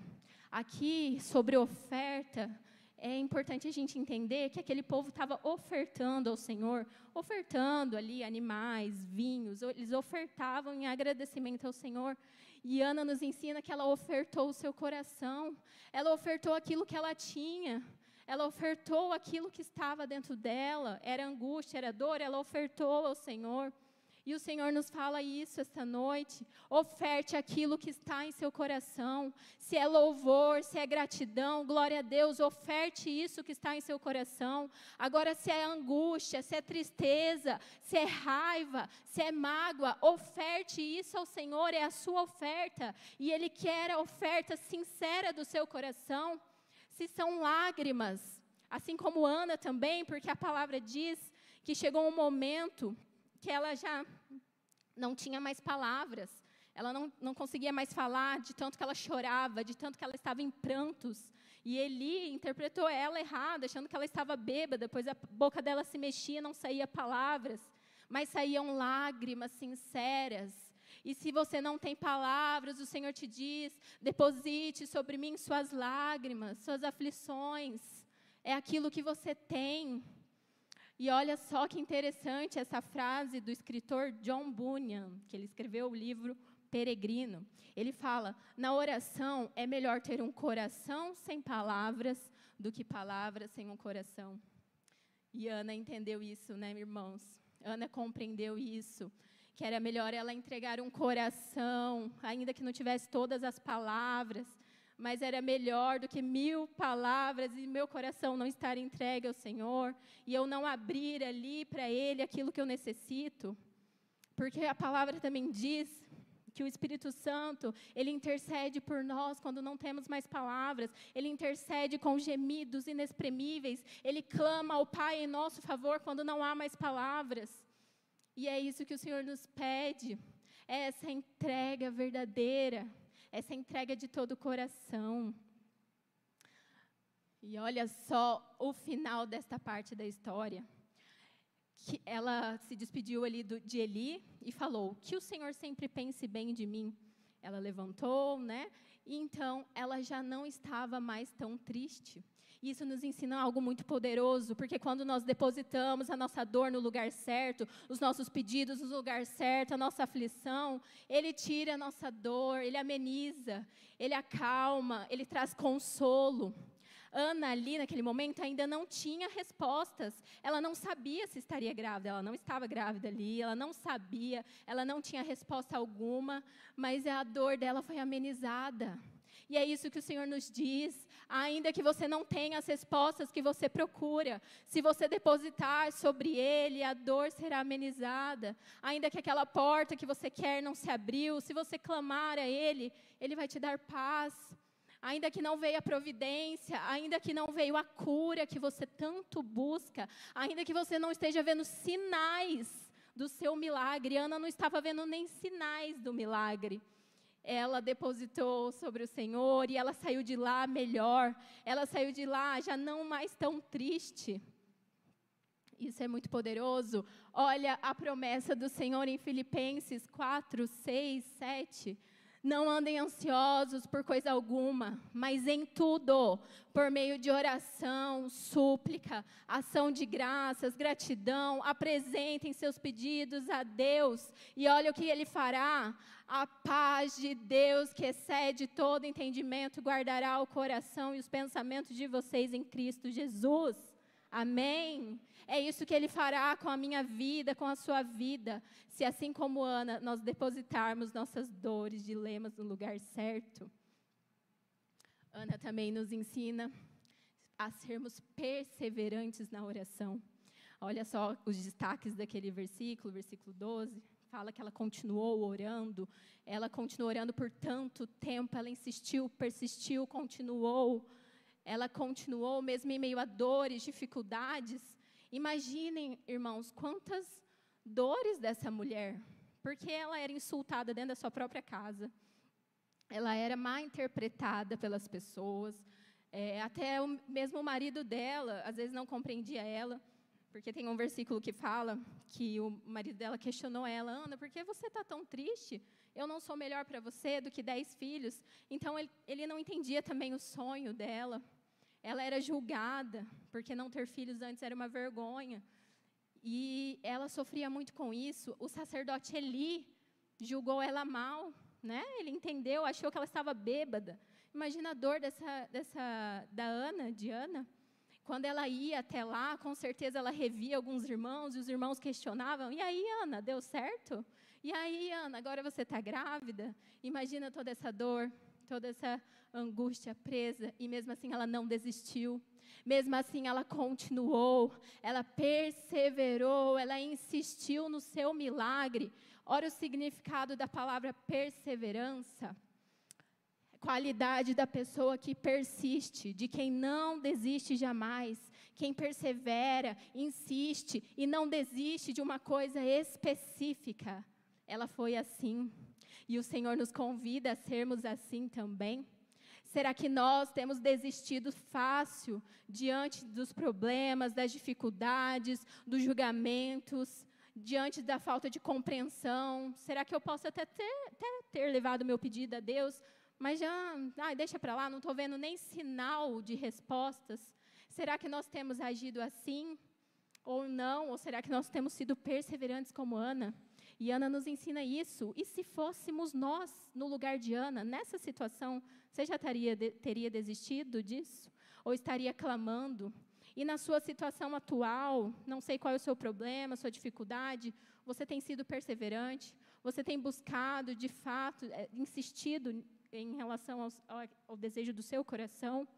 Aqui, sobre oferta, é importante a gente entender que aquele povo estava ofertando ao Senhor, ofertando ali animais, vinhos, eles ofertavam em agradecimento ao Senhor. E Ana nos ensina que ela ofertou o seu coração, ela ofertou aquilo que ela tinha, ela ofertou aquilo que estava dentro dela, era angústia, era dor, ela ofertou ao Senhor. E o Senhor nos fala isso esta noite, oferte aquilo que está em seu coração, se é louvor, se é gratidão, glória a Deus, oferte isso que está em seu coração. Agora, se é angústia, se é tristeza, se é raiva, se é mágoa, oferte isso ao Senhor, é a sua oferta, e Ele quer a oferta sincera do seu coração. Se são lágrimas, assim como Ana também, porque a palavra diz que chegou um momento que ela já não tinha mais palavras, ela não conseguia mais falar, de tanto que ela chorava, de tanto que ela estava em prantos, e Eli interpretou ela errado, achando que ela estava bêbada, pois a boca dela se mexia, não saía palavras, mas saíam lágrimas sinceras. E se você não tem palavras, o Senhor te diz, deposite sobre mim suas lágrimas, suas aflições, é aquilo que você tem. E olha só que interessante essa frase do escritor John Bunyan, que ele escreveu o livro Peregrino. Ele fala, na oração é melhor ter um coração sem palavras do que palavras sem um coração. E Ana entendeu isso, né, irmãos? Ana compreendeu isso, que era melhor ela entregar um coração, ainda que não tivesse todas as palavras, mas era melhor do que 1000 palavras e meu coração não estar entregue ao Senhor, e eu não abrir ali para Ele aquilo que eu necessito, porque a palavra também diz que o Espírito Santo, Ele intercede por nós quando não temos mais palavras, Ele intercede com gemidos inexprimíveis, Ele clama ao Pai em nosso favor quando não há mais palavras, e é isso que o Senhor nos pede, é essa entrega verdadeira, essa entrega de todo o coração. E olha só o final desta parte da história. Que ela se despediu ali de Eli e falou, que o Senhor sempre pense bem de mim. Ela levantou, né? E então ela já não estava mais tão triste. Isso nos ensina algo muito poderoso, porque quando nós depositamos a nossa dor no lugar certo, os nossos pedidos no lugar certo, a nossa aflição, Ele tira a nossa dor, Ele ameniza, Ele acalma, Ele traz consolo. Ana ali naquele momento ainda não tinha respostas, ela não sabia se estaria grávida, ela não estava grávida ali, ela não sabia, ela não tinha resposta alguma, mas a dor dela foi amenizada. E é isso que o Senhor nos diz, ainda que você não tenha as respostas que você procura, se você depositar sobre Ele, a dor será amenizada. Ainda que aquela porta que você quer não se abriu, se você clamar a Ele, Ele vai te dar paz. Ainda que não veio a providência, ainda que não veio a cura que você tanto busca, ainda que você não esteja vendo sinais do seu milagre, Ana não estava vendo nem sinais do milagre. Ela depositou sobre o Senhor e ela saiu de lá melhor. Ela saiu de lá já não mais tão triste. Isso é muito poderoso. Olha a promessa do Senhor em Filipenses 4, 6, 7. Não andem ansiosos por coisa alguma, mas em tudo, por meio de oração, súplica, ação de graças, gratidão, apresentem seus pedidos a Deus. E olha o que Ele fará. A paz de Deus, que excede todo entendimento, guardará o coração e os pensamentos de vocês em Cristo Jesus. Amém? É isso que Ele fará com a minha vida, com a sua vida. Se assim como Ana, nós depositarmos nossas dores, dilemas no lugar certo. Ana também nos ensina a sermos perseverantes na oração. Olha só os destaques daquele versículo 12. Fala que ela continuou orando por tanto tempo, ela insistiu, persistiu, continuou. Ela continuou mesmo em meio a dores, dificuldades. Imaginem, irmãos, quantas dores dessa mulher, porque ela era insultada dentro da sua própria casa, ela era mal interpretada pelas pessoas, Até mesmo o marido dela, às vezes não compreendia ela, porque tem um versículo que fala que o marido dela questionou ela: Ana, por que você está tão triste? Eu não sou melhor para você do que 10 filhos. Então, ele não entendia também o sonho dela. Ela era julgada, porque não ter filhos antes era uma vergonha. E ela sofria muito com isso. O sacerdote Eli julgou ela mal, né? Ele entendeu, achou que ela estava bêbada. Imagina a dor da Ana. Quando ela ia até lá, com certeza ela revia alguns irmãos, e os irmãos questionavam: e aí, Ana, deu certo? E aí, Ana, agora você está grávida? Imagina toda essa dor, toda essa angústia presa, e mesmo assim ela não desistiu. Mesmo assim ela continuou, ela perseverou, ela insistiu no seu milagre. Olha o significado da palavra perseverança. Qualidade da pessoa que persiste, de quem não desiste jamais, quem persevera, insiste e não desiste de uma coisa específica. Ela foi assim, e o Senhor nos convida a sermos assim também. Será que nós temos desistido fácil diante dos problemas, das dificuldades, dos julgamentos, diante da falta de compreensão? Será que eu posso até ter levado meu pedido a Deus, mas deixa para lá, não estou vendo nem sinal de respostas? Será que nós temos agido assim ou não? Ou será que nós temos sido perseverantes como Ana? E Ana nos ensina isso. E se fôssemos nós no lugar de Ana, nessa situação, você já teria desistido disso? Ou estaria clamando? E na sua situação atual, não sei qual é o seu problema, sua dificuldade, você tem sido perseverante? Você tem buscado, de fato, insistido em relação ao desejo do seu coração?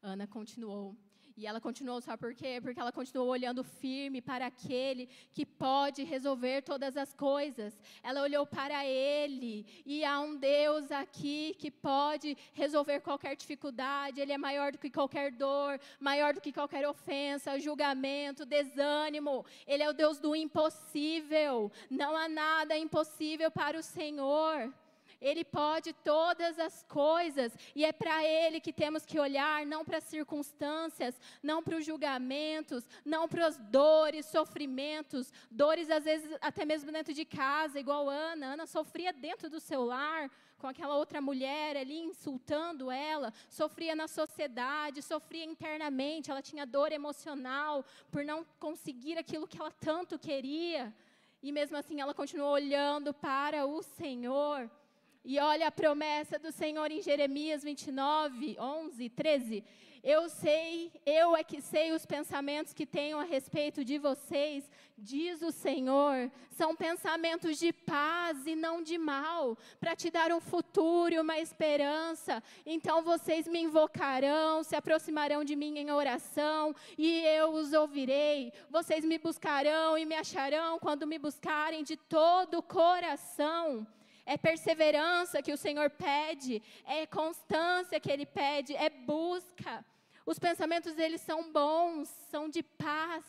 Ana continuou. E ela continuou, sabe por quê? Porque ela continuou olhando firme para aquele que pode resolver todas as coisas. Ela olhou para ele, e há um Deus aqui que pode resolver qualquer dificuldade. Ele é maior do que qualquer dor, maior do que qualquer ofensa, julgamento, desânimo. Ele é o Deus do impossível. Não há nada impossível para o Senhor. Ele pode todas as coisas, e é para Ele que temos que olhar, não para as circunstâncias, não para os julgamentos, não para as dores, sofrimentos, dores às vezes até mesmo dentro de casa, igual Ana. Ana sofria dentro do seu lar, com aquela outra mulher ali insultando ela, sofria na sociedade, sofria internamente, ela tinha dor emocional por não conseguir aquilo que ela tanto queria, e mesmo assim ela continuou olhando para o Senhor. E olha a promessa do Senhor em Jeremias 29, 11, 13. Eu é que sei os pensamentos que tenho a respeito de vocês, diz o Senhor. São pensamentos de paz e não de mal, para te dar um futuro e uma esperança. Então vocês me invocarão, se aproximarão de mim em oração, e eu os ouvirei. Vocês me buscarão e me acharão quando me buscarem de todo o coração. É perseverança que o Senhor pede, é constância que Ele pede, é busca. Os pensamentos deles são bons, são de paz,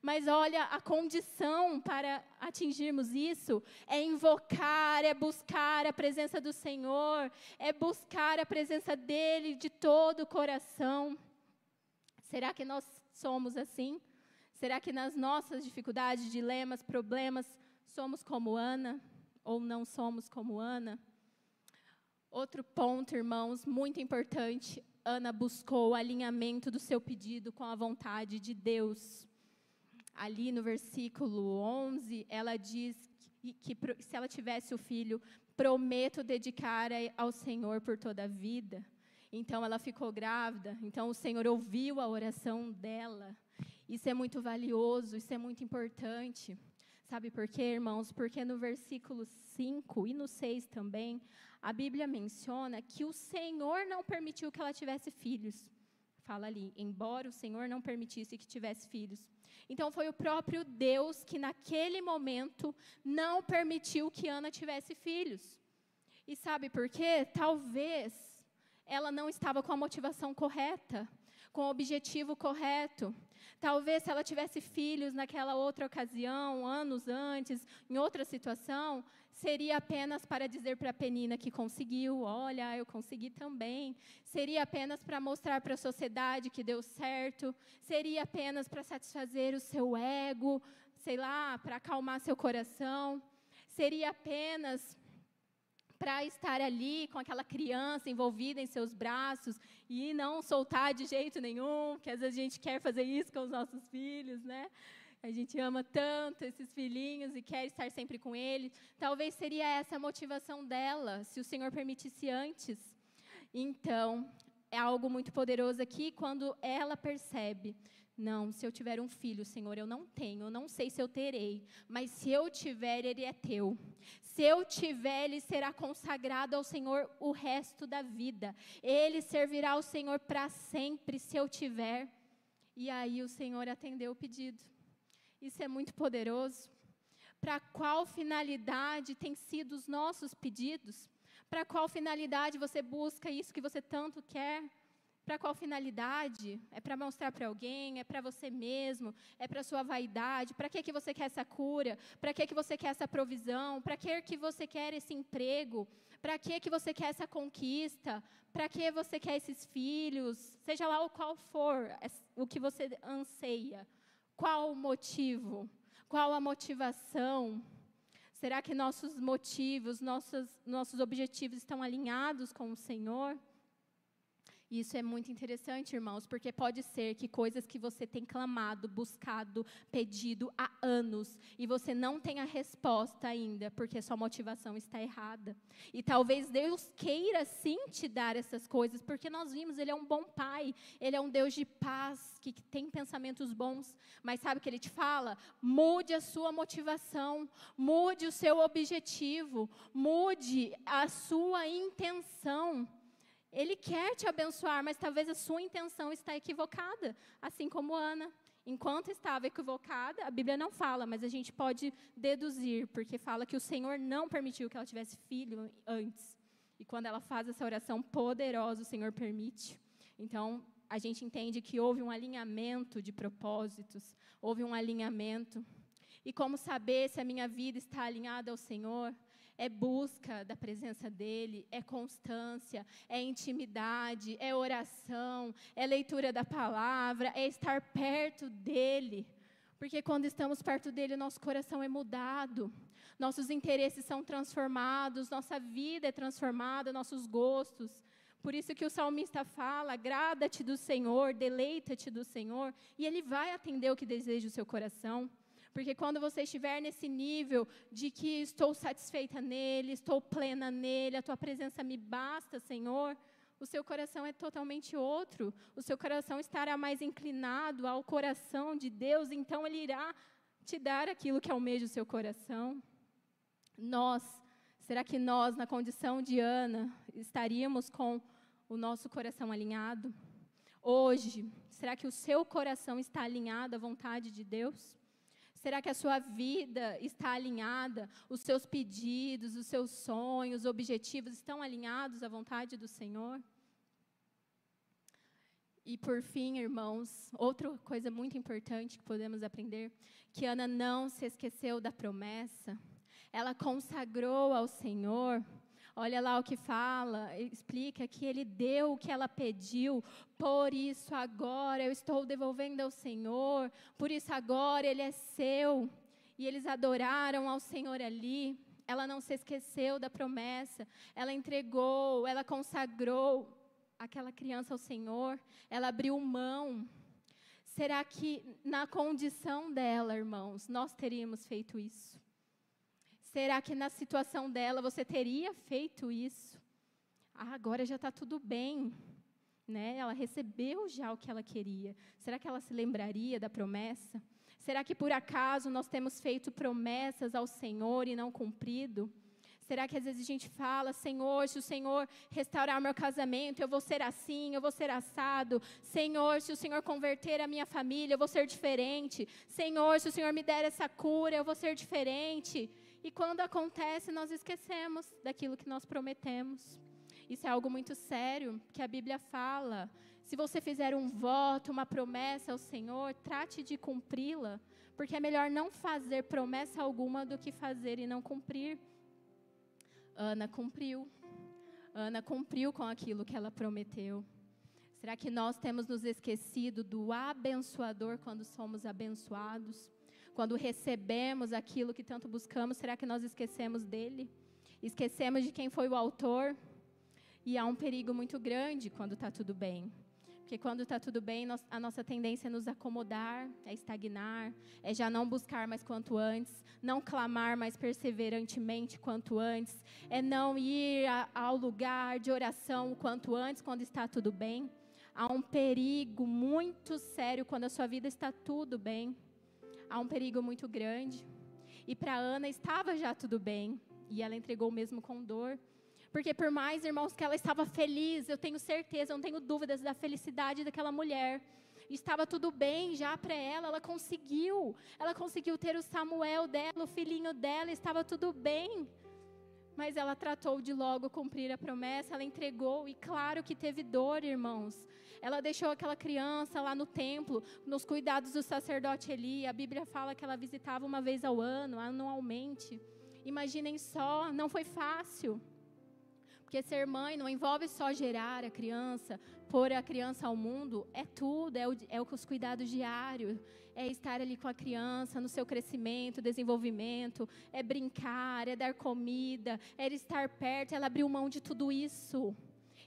mas olha, a condição para atingirmos isso é invocar, é buscar a presença do Senhor, é buscar a presença dEle de todo o coração. Será que nós somos assim? Será que nas nossas dificuldades, dilemas, problemas, somos como Ana? Ou não somos como Ana? Outro ponto, irmãos, muito importante. Ana buscou o alinhamento do seu pedido com a vontade de Deus. Ali no versículo 11, ela diz que se ela tivesse o filho, prometo dedicar ao Senhor por toda a vida. Então ela ficou grávida, então o Senhor ouviu a oração dela. Isso é muito valioso, isso é muito importante. Sabe por quê, irmãos? Porque no versículo 5 e no 6 também, a Bíblia menciona que o Senhor não permitiu que ela tivesse filhos. Fala ali, embora o Senhor não permitisse que tivesse filhos. Então foi o próprio Deus que naquele momento não permitiu que Ana tivesse filhos. E sabe por quê? Talvez ela não estava com a motivação correta. com o objetivo correto. Talvez se ela tivesse filhos naquela outra ocasião, anos antes, em outra situação, seria apenas para dizer para a Penina que conseguiu, olha, eu consegui também. Seria apenas para mostrar para a sociedade que deu certo. Seria apenas para satisfazer o seu ego, sei lá, para acalmar seu coração. Seria apenas para estar ali com aquela criança envolvida em seus braços e não soltar de jeito nenhum, que às vezes a gente quer fazer isso com os nossos filhos, né? A gente ama tanto esses filhinhos e quer estar sempre com eles. Talvez seria essa a motivação dela, se o Senhor permitisse antes. Então, é algo muito poderoso aqui quando ela percebe, não, se eu tiver um filho, Senhor, eu não tenho, eu não sei se eu terei, mas se eu tiver, ele é teu. Se eu tiver, ele será consagrado ao Senhor o resto da vida. Ele servirá ao Senhor para sempre, se eu tiver. E aí o Senhor atendeu o pedido. Isso é muito poderoso. Para qual finalidade têm sido os nossos pedidos? Para qual finalidade você busca isso que você tanto quer? Para qual finalidade? É para mostrar para alguém? É para você mesmo? É para sua vaidade? Para que você quer essa cura? Para que você quer essa provisão? Para que você quer esse emprego? Para que você quer essa conquista? Para que você quer esses filhos? Seja lá o qual for o que você anseia. Qual o motivo? Qual a motivação? Será que nossos motivos, nossos objetivos estão alinhados com o Senhor? Isso é muito interessante, irmãos, porque pode ser que coisas que você tem clamado, buscado, pedido há anos, e você não tenha resposta ainda, porque sua motivação está errada. E talvez Deus queira sim te dar essas coisas, porque nós vimos, Ele é um bom Pai, Ele é um Deus de paz, que tem pensamentos bons, mas sabe o que Ele te fala? Mude a sua motivação, mude o seu objetivo, mude a sua intenção. Ele quer te abençoar, mas talvez a sua intenção está equivocada, assim como Ana. Enquanto estava equivocada, a Bíblia não fala, mas a gente pode deduzir, porque fala que o Senhor não permitiu que ela tivesse filho antes. E quando ela faz essa oração poderosa, o Senhor permite. Então, a gente entende que houve um alinhamento de propósitos, houve um alinhamento. E como saber se a minha vida está alinhada ao Senhor? É busca da presença dEle, é constância, é intimidade, é oração, é leitura da palavra, é estar perto dEle. Porque quando estamos perto dEle, nosso coração é mudado, nossos interesses são transformados, nossa vida é transformada, nossos gostos. Por isso que o salmista fala, agrada-te do Senhor, deleita-te do Senhor, e Ele vai atender o que deseja o seu coração. Porque quando você estiver nesse nível de que estou satisfeita nele, estou plena nele, a tua presença me basta, Senhor, o seu coração é totalmente outro. O seu coração estará mais inclinado ao coração de Deus, então Ele irá te dar aquilo que almeja o seu coração. Será que nós, na condição de Ana, estaríamos com o nosso coração alinhado? Hoje, será que o seu coração está alinhado à vontade de Deus? Será que a sua vida está alinhada? Os seus pedidos, os seus sonhos, objetivos estão alinhados à vontade do Senhor? E por fim, irmãos, outra coisa muito importante que podemos aprender, que Ana não se esqueceu da promessa. Ela consagrou ao Senhor. Olha lá o que fala, explica que Ele deu o que ela pediu, por isso agora eu estou devolvendo ao Senhor, por isso agora Ele é seu. E eles adoraram ao Senhor ali, ela não se esqueceu da promessa, ela entregou, ela consagrou aquela criança ao Senhor, ela abriu mão. Será que na condição dela, irmãos, nós teríamos feito isso? Será que na situação dela você teria feito isso? Agora já está tudo bem, né? Ela recebeu já o que ela queria. Será que ela se lembraria da promessa? Será que por acaso nós temos feito promessas ao Senhor e não cumprido? Será que às vezes a gente fala, Senhor, se o Senhor restaurar o meu casamento, eu vou ser assim, eu vou ser assado. Senhor, se o Senhor converter a minha família, eu vou ser diferente. Senhor, se o Senhor me der essa cura, eu vou ser diferente. E quando acontece, nós esquecemos daquilo que nós prometemos. Isso é algo muito sério, que a Bíblia fala Se você fizer um voto, uma promessa ao Senhor, trate de cumpri-la, porque é melhor não fazer promessa alguma do que fazer e não cumprir. Ana cumpriu. Ana cumpriu com aquilo que ela prometeu. Será que nós temos nos esquecido do abençoador quando somos abençoados? Quando recebemos aquilo que tanto buscamos, será que nós esquecemos dele? Esquecemos de quem foi o autor? E há um perigo muito grande quando está tudo bem. Porque quando está tudo bem, a nossa tendência é nos acomodar, é estagnar, é já não buscar mais quanto antes, não clamar mais perseverantemente quanto antes, é não ir ao lugar de oração quanto antes quando está tudo bem. Há um perigo muito sério quando a sua vida está tudo bem. Há um perigo muito grande. E para Ana estava já tudo bem. E ela entregou mesmo com dor. Porque por mais, irmãos, que ela estava feliz, eu tenho certeza, eu não tenho dúvidas da felicidade daquela mulher. Estava tudo bem já para ela, ela conseguiu ter o Samuel dela, o filhinho dela, estava tudo bem. Mas ela tratou de logo cumprir a promessa, ela entregou, e claro que teve dor, irmãos. Ela deixou aquela criança lá no templo, nos cuidados do sacerdote Eli. A Bíblia fala que ela visitava uma vez ao ano, anualmente. Imaginem só, não foi fácil. Porque ser mãe não envolve só gerar a criança, pôr a criança ao mundo, é tudo, é os cuidados diários, é estar ali com a criança no seu crescimento, desenvolvimento, é brincar, é dar comida, é estar perto. Ela abriu mão de tudo isso.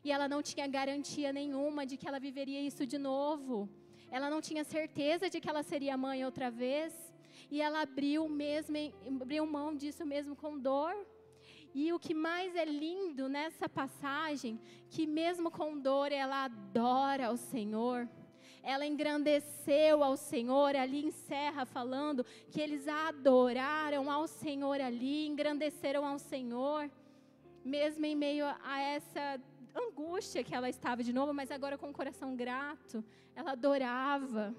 E ela não tinha garantia nenhuma de que ela viveria isso de novo. Ela não tinha certeza de que ela seria mãe outra vez. E ela abriu mão disso mesmo com dor. E o que mais é lindo nessa passagem, que mesmo com dor ela adora ao Senhor. Ela engrandeceu ao Senhor, ali encerra falando que eles adoraram ao Senhor ali, engrandeceram ao Senhor. Mesmo em meio a essa angústia que ela estava de novo, mas agora com o coração grato, ela adorava,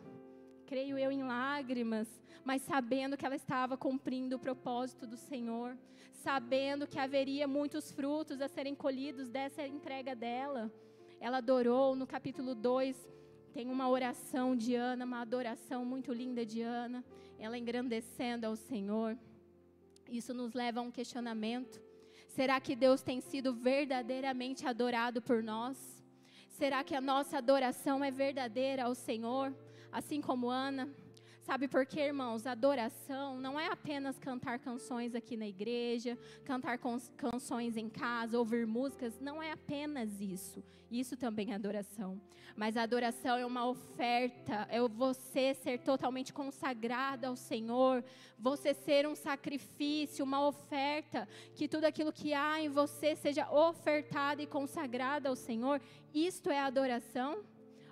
creio eu, em lágrimas, mas sabendo que ela estava cumprindo o propósito do Senhor, sabendo que haveria muitos frutos a serem colhidos dessa entrega dela. Ela adorou. No capítulo 2, tem uma oração de Ana, uma adoração muito linda de Ana, ela engrandecendo ao Senhor. Isso nos leva a um questionamento. Será que Deus tem sido verdadeiramente adorado por nós? Será que a nossa adoração é verdadeira ao Senhor, assim como Ana? Sabe por quê, irmãos? Adoração não é apenas cantar canções aqui na igreja, cantar canções em casa, ouvir músicas, não é apenas isso. Isso também é adoração. Mas a adoração é uma oferta, é você ser totalmente consagrado ao Senhor, você ser um sacrifício, uma oferta, que tudo aquilo que há em você seja ofertado e consagrado ao Senhor. Isto é adoração.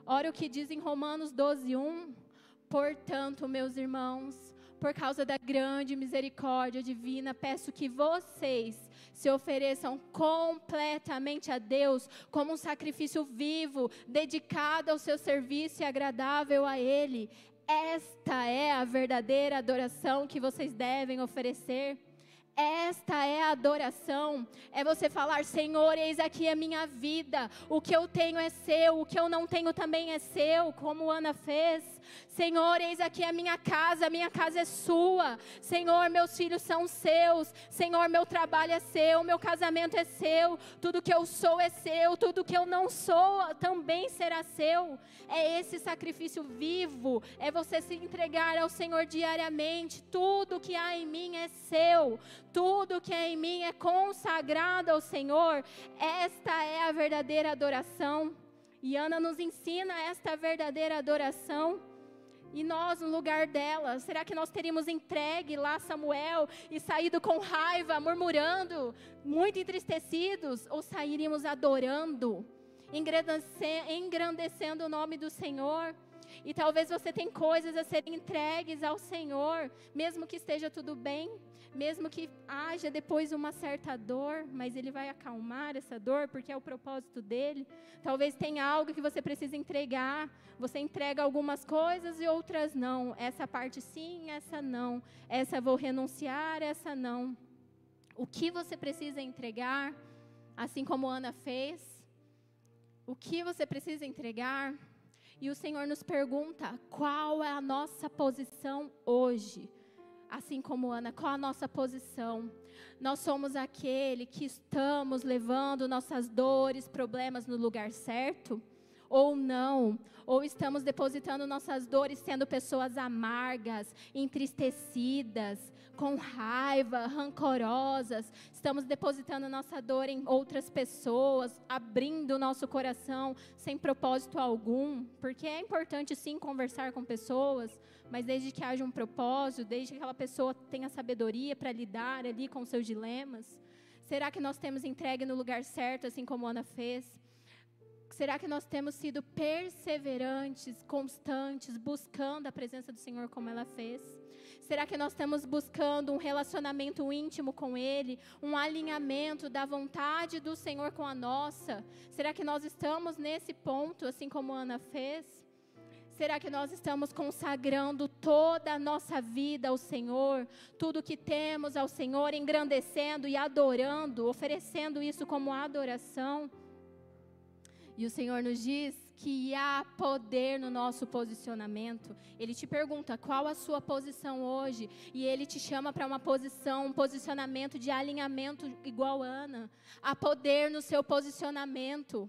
Olha o que diz em Romanos 12:1. Portanto, meus irmãos, por causa da grande misericórdia divina, peço que vocês se ofereçam completamente a Deus como um sacrifício vivo, dedicado ao seu serviço e agradável a Ele. Esta é a verdadeira adoração que vocês devem oferecer. Esta é a adoração, é você falar: Senhor, eis aqui a minha vida, o que eu tenho é seu, o que eu não tenho também é seu, como Ana fez. Senhor, eis aqui a minha casa é sua. Senhor, meus filhos são seus. Senhor, meu trabalho é seu, meu casamento é seu, tudo que eu sou é seu, tudo que eu não sou também será seu. É esse sacrifício vivo, é você se entregar ao Senhor diariamente. Tudo que há em mim é seu, tudo que há em mim é consagrado ao Senhor. Esta é a verdadeira adoração. E Ana nos ensina esta verdadeira adoração. E nós, no lugar dela, será que nós teríamos entregue lá Samuel e saído com raiva, murmurando, muito entristecidos? Ou sairíamos adorando, engrandecendo o nome do Senhor? E talvez você tenha coisas a serem entregues ao Senhor, mesmo que esteja tudo bem, mesmo que haja depois uma certa dor, mas Ele vai acalmar essa dor, porque é o propósito dEle. Talvez tenha algo que você precisa entregar, você entrega algumas coisas e outras não. Essa parte sim, essa não. Essa vou renunciar, essa não. O que você precisa entregar, assim como Ana fez? o que você precisa entregar. E o Senhor nos pergunta, qual é a nossa posição hoje? Assim como Ana, qual a nossa posição? Nós somos aquele que estamos levando nossas dores, problemas no lugar certo? Ou não? Ou estamos depositando nossas dores sendo pessoas amargas, entristecidas, com raiva, rancorosas? Estamos depositando nossa dor em outras pessoas, abrindo o nosso coração sem propósito algum? Porque é importante sim conversar com pessoas, mas desde que haja um propósito, desde que aquela pessoa tenha sabedoria para lidar ali com seus dilemas. Será que nós temos entregue no lugar certo, assim como Ana fez? Será que nós temos sido perseverantes, constantes, buscando a presença do Senhor como ela fez? Será que nós estamos buscando um relacionamento íntimo com Ele, um alinhamento da vontade do Senhor com a nossa? Será que nós estamos nesse ponto, assim como Ana fez? Será que nós estamos consagrando toda a nossa vida ao Senhor, tudo que temos ao Senhor, engrandecendo e adorando, oferecendo isso como adoração? E o Senhor nos diz que há poder no nosso posicionamento. Ele te pergunta qual a sua posição hoje, e Ele te chama para uma posição, um posicionamento de alinhamento igual a Ana. Há poder no seu posicionamento.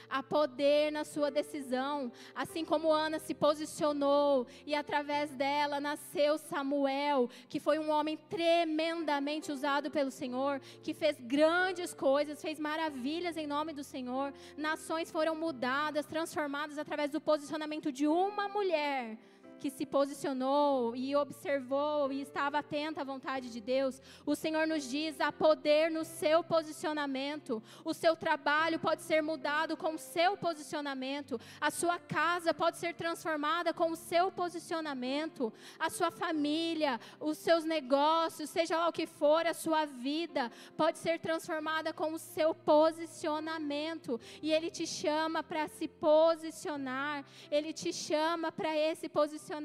Há poder na sua decisão, assim como Ana se posicionou e através dela nasceu Samuel, que foi um homem tremendamente usado pelo Senhor, que fez grandes coisas, fez maravilhas em nome do Senhor. Nações foram mudadas, transformadas através do posicionamento de uma mulher que se posicionou e observou e estava atenta à vontade de Deus. O Senhor nos diz, há poder no seu posicionamento. O seu trabalho pode ser mudado com o seu posicionamento. A sua casa pode ser transformada com o seu posicionamento. A sua família, os seus negócios, seja lá o que for, a sua vida pode ser transformada com o seu posicionamento. E Ele te chama para se posicionar. Ele te chama para esse posicionamento.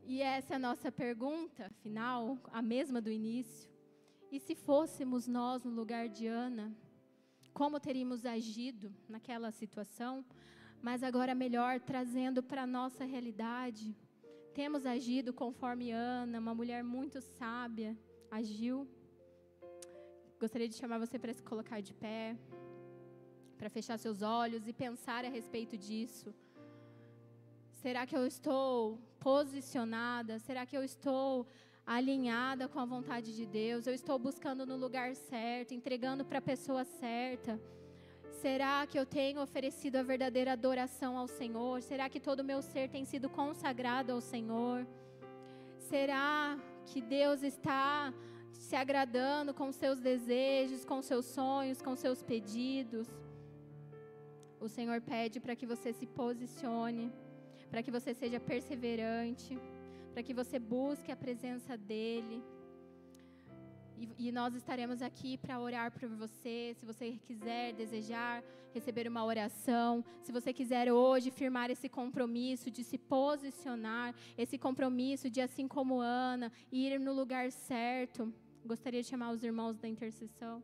E essa é a nossa pergunta final, a mesma do início. E se fôssemos nós no lugar de Ana, como teríamos agido naquela situação? Mas agora melhor, trazendo para a nossa realidade. Temos agido conforme Ana, uma mulher muito sábia, agiu? Gostaria de chamar você para se colocar de pé, para fechar seus olhos e pensar a respeito disso. Será que eu estou posicionada? Será que eu estou alinhada com a vontade de Deus? Eu estou buscando no lugar certo, entregando para a pessoa certa? Será que eu tenho oferecido a verdadeira adoração ao Senhor? Será que todo o meu ser tem sido consagrado ao Senhor? Será que Deus está se agradando com seus desejos, com seus sonhos, com seus pedidos? O Senhor pede para que você se posicione, para que você seja perseverante, para que você busque a presença dEle. E nós estaremos aqui para orar por você. Se você quiser, desejar receber uma oração, se você quiser hoje firmar esse compromisso de se posicionar, esse compromisso de, assim como Ana, ir no lugar certo, gostaria de chamar os irmãos da intercessão.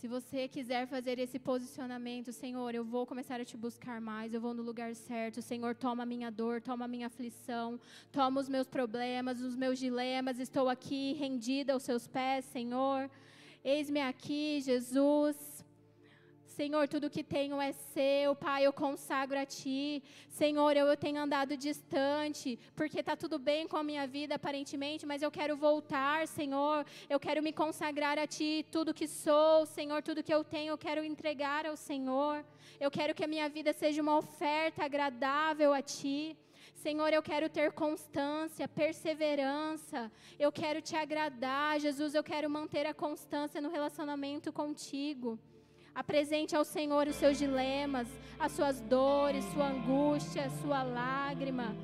Se você quiser fazer esse posicionamento, Senhor, eu vou começar a te buscar mais, eu vou no lugar certo. Senhor, toma a minha dor, toma a minha aflição, toma os meus problemas, os meus dilemas. Estou aqui rendida aos seus pés, Senhor. Eis-me aqui, Jesus. Senhor, tudo que tenho é seu, Pai, eu consagro a Ti. Senhor, eu tenho andado distante, porque está tudo bem com a minha vida, aparentemente, mas eu quero voltar, Senhor. Eu quero me consagrar a Ti, tudo que sou, Senhor, tudo que eu tenho, eu quero entregar ao Senhor. Eu quero que a minha vida seja uma oferta agradável a Ti. Senhor, eu quero ter constância, perseverança. Eu quero Te agradar, Jesus, eu quero manter a constância no relacionamento contigo. Apresente ao Senhor os seus dilemas, as suas dores, sua angústia, sua lágrima,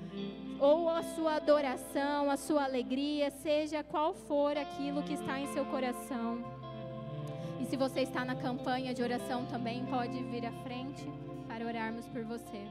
ou a sua adoração, a sua alegria, seja qual for aquilo que está em seu coração. E se você está na campanha de oração também, pode vir à frente para orarmos por você.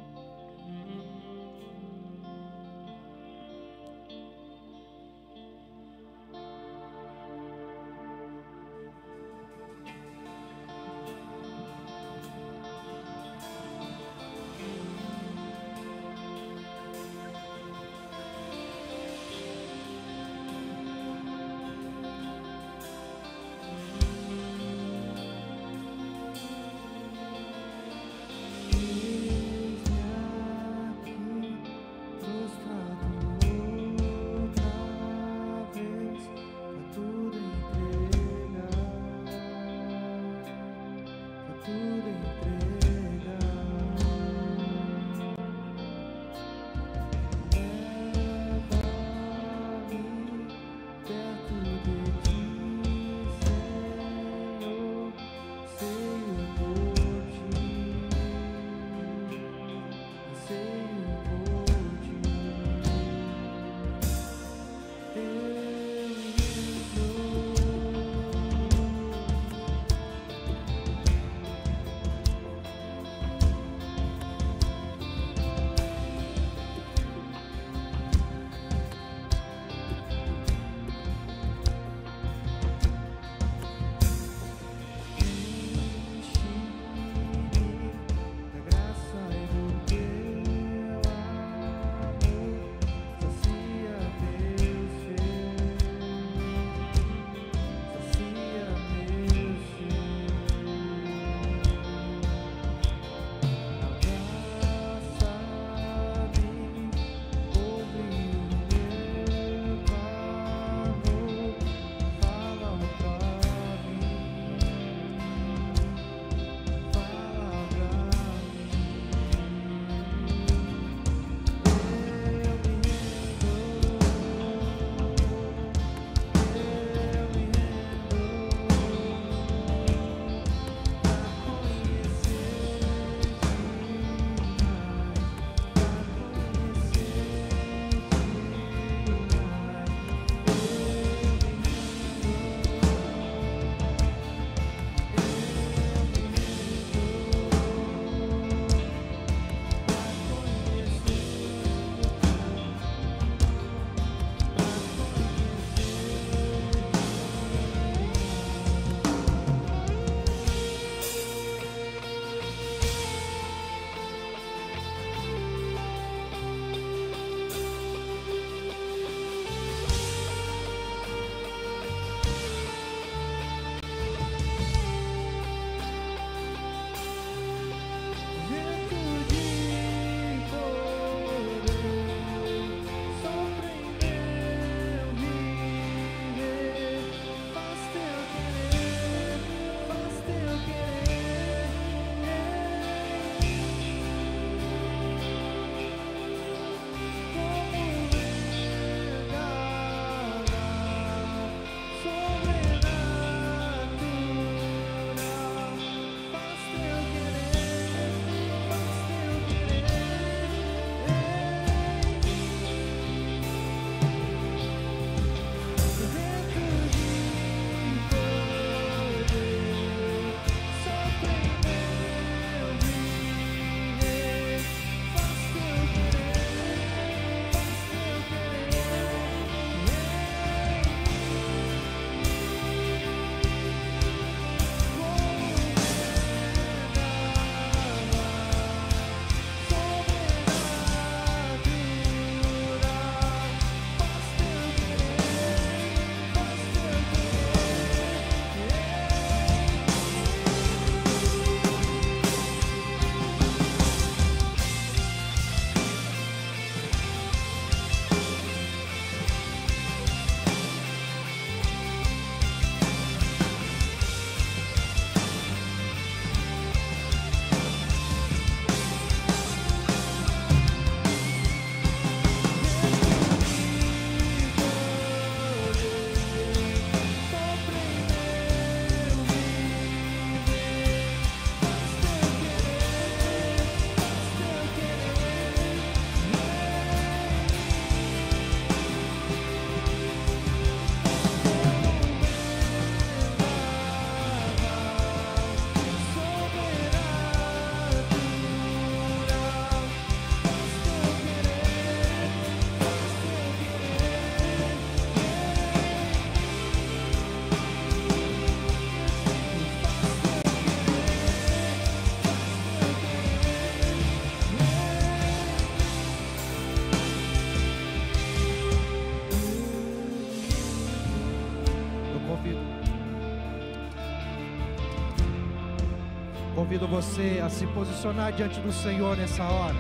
convido você a se posicionar diante do Senhor nessa hora.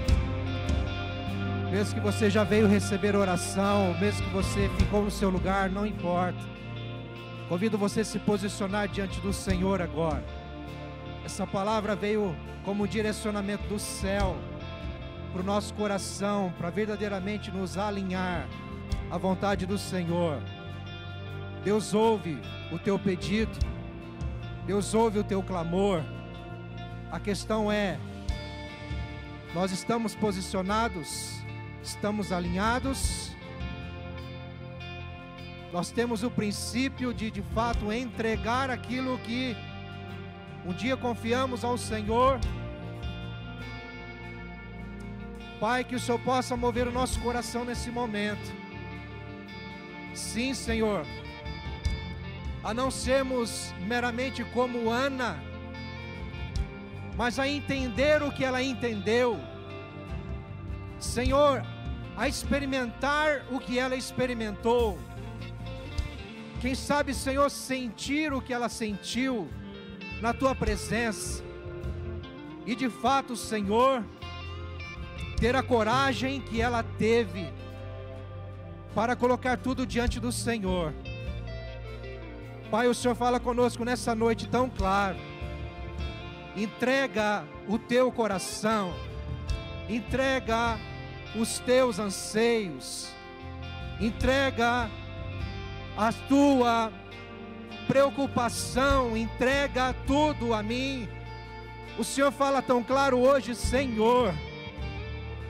Mesmo que você já veio receber oração, mesmo que você ficou no seu lugar, não importa. Convido você a se posicionar diante do Senhor agora. Essa palavra veio como um direcionamento do céu para o nosso coração, para verdadeiramente nos alinhar à vontade do Senhor. Deus ouve o teu pedido, Deus ouve o teu clamor. A questão é, nós estamos posicionados, estamos alinhados, nós temos o princípio de fato entregar aquilo que um dia confiamos ao Senhor. Pai, que o Senhor possa mover o nosso coração nesse momento. Sim, Senhor, a não sermos meramente como Ana, mas a entender o que ela entendeu. Senhor, a experimentar o que ela experimentou. Quem sabe, Senhor, sentir o que ela sentiu na Tua presença. E de fato, Senhor, ter a coragem que ela teve para colocar tudo diante do Senhor. Pai, o Senhor fala conosco nessa noite tão claro. Entrega o teu coração, entrega os teus anseios, entrega a tua preocupação, entrega tudo a mim. O Senhor fala tão claro hoje, Senhor,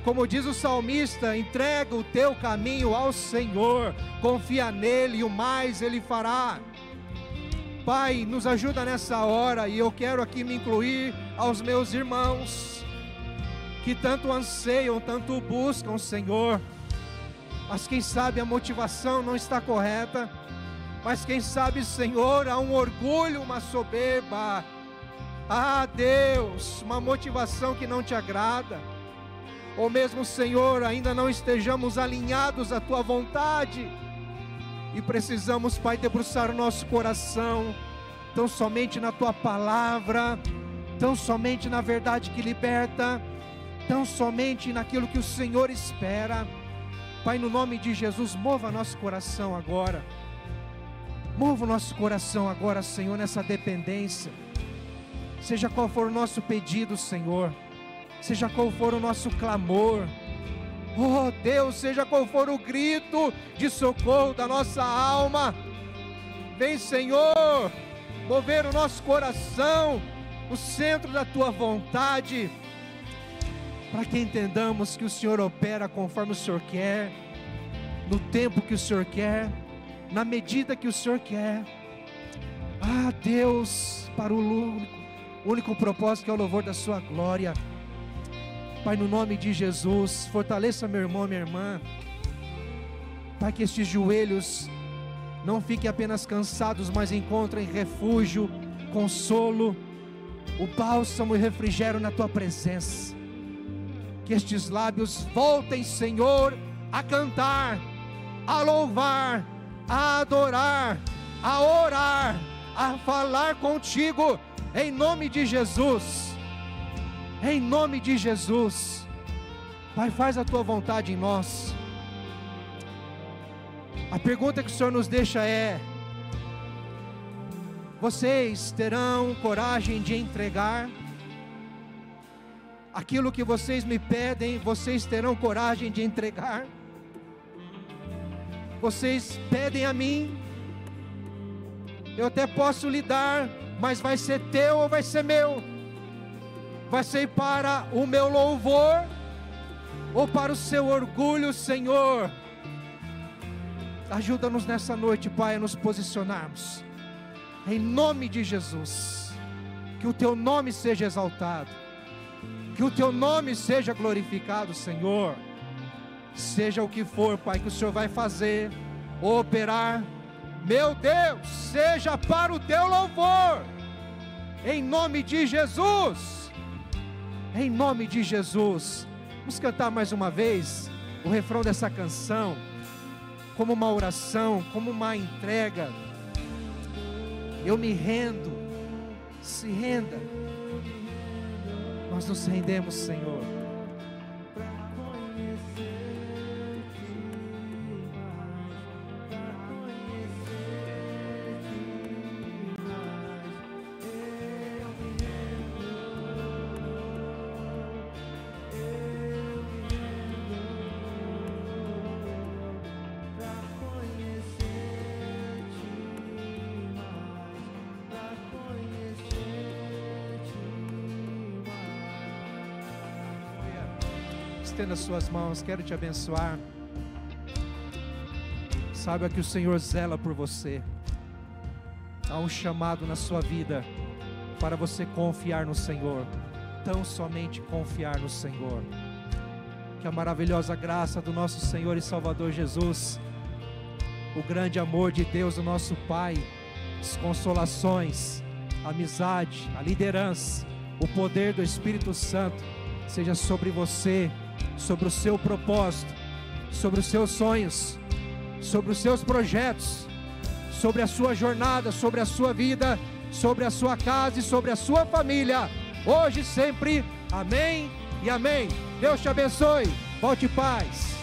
como diz o salmista, entrega o teu caminho ao Senhor, confia nele e o mais Ele fará. Pai, nos ajuda nessa hora, e eu quero aqui me incluir aos meus irmãos, que tanto anseiam, tanto buscam, Senhor, mas quem sabe a motivação não está correta, mas quem sabe, Senhor, há um orgulho, uma soberba, Deus, uma motivação que não te agrada, ou mesmo, Senhor, ainda não estejamos alinhados à Tua vontade, e precisamos, Pai, debruçar o nosso coração, tão somente na Tua palavra, tão somente na verdade que liberta, tão somente naquilo que o Senhor espera. Pai, no nome de Jesus, mova nosso coração agora, mova o nosso coração agora, Senhor, nessa dependência, seja qual for o nosso pedido, Senhor, seja qual for o nosso clamor, oh Deus, seja qual for o grito de socorro da nossa alma, vem, Senhor, mover o nosso coração no centro da Tua vontade, para que entendamos que o Senhor opera conforme o Senhor quer, no tempo que o Senhor quer, na medida que o Senhor quer. Deus, para o único propósito que é o louvor da Sua glória. Pai, no nome de Jesus, fortaleça meu irmão, minha irmã. Pai, que estes joelhos não fiquem apenas cansados, mas encontrem refúgio, consolo, o bálsamo e refrigério na Tua presença. Que estes lábios voltem, Senhor, a cantar, a louvar, a adorar, a orar, a falar contigo, em nome de Jesus. Em nome de Jesus. Pai, faz a Tua vontade em nós. A pergunta que o Senhor nos deixa é: vocês terão coragem de entregar aquilo que vocês me pedem? Vocês terão coragem de entregar? Vocês pedem a mim, eu até posso lhe dar, mas vai ser teu ou vai ser meu? Vai ser para o meu louvor ou para o seu orgulho, Senhor? Ajuda-nos nessa noite, Pai, a nos posicionarmos, em nome de Jesus. Que o Teu nome seja exaltado, que o Teu nome seja glorificado, Senhor. Seja o que for, Pai, que o Senhor vai fazer, operar, meu Deus, seja para o Teu louvor, em nome de Jesus. Em nome de Jesus. Vamos cantar mais uma vez o refrão dessa canção, como uma oração, como uma entrega. Eu me rendo, se renda. Nós nos rendemos, Senhor. Estenda as suas mãos, quero te abençoar. Saiba que o Senhor zela por você. Há um chamado na sua vida para você confiar no Senhor. Tão somente confiar no Senhor. Que a maravilhosa graça do nosso Senhor e Salvador Jesus, o grande amor de Deus, o nosso Pai, as consolações, a amizade, a liderança, o poder do Espírito Santo seja sobre você, sobre o seu propósito, sobre os seus sonhos, sobre os seus projetos, sobre a sua jornada, sobre a sua vida, sobre a sua casa e sobre a sua família, hoje e sempre. Amém e amém. Deus te abençoe. Volte em paz.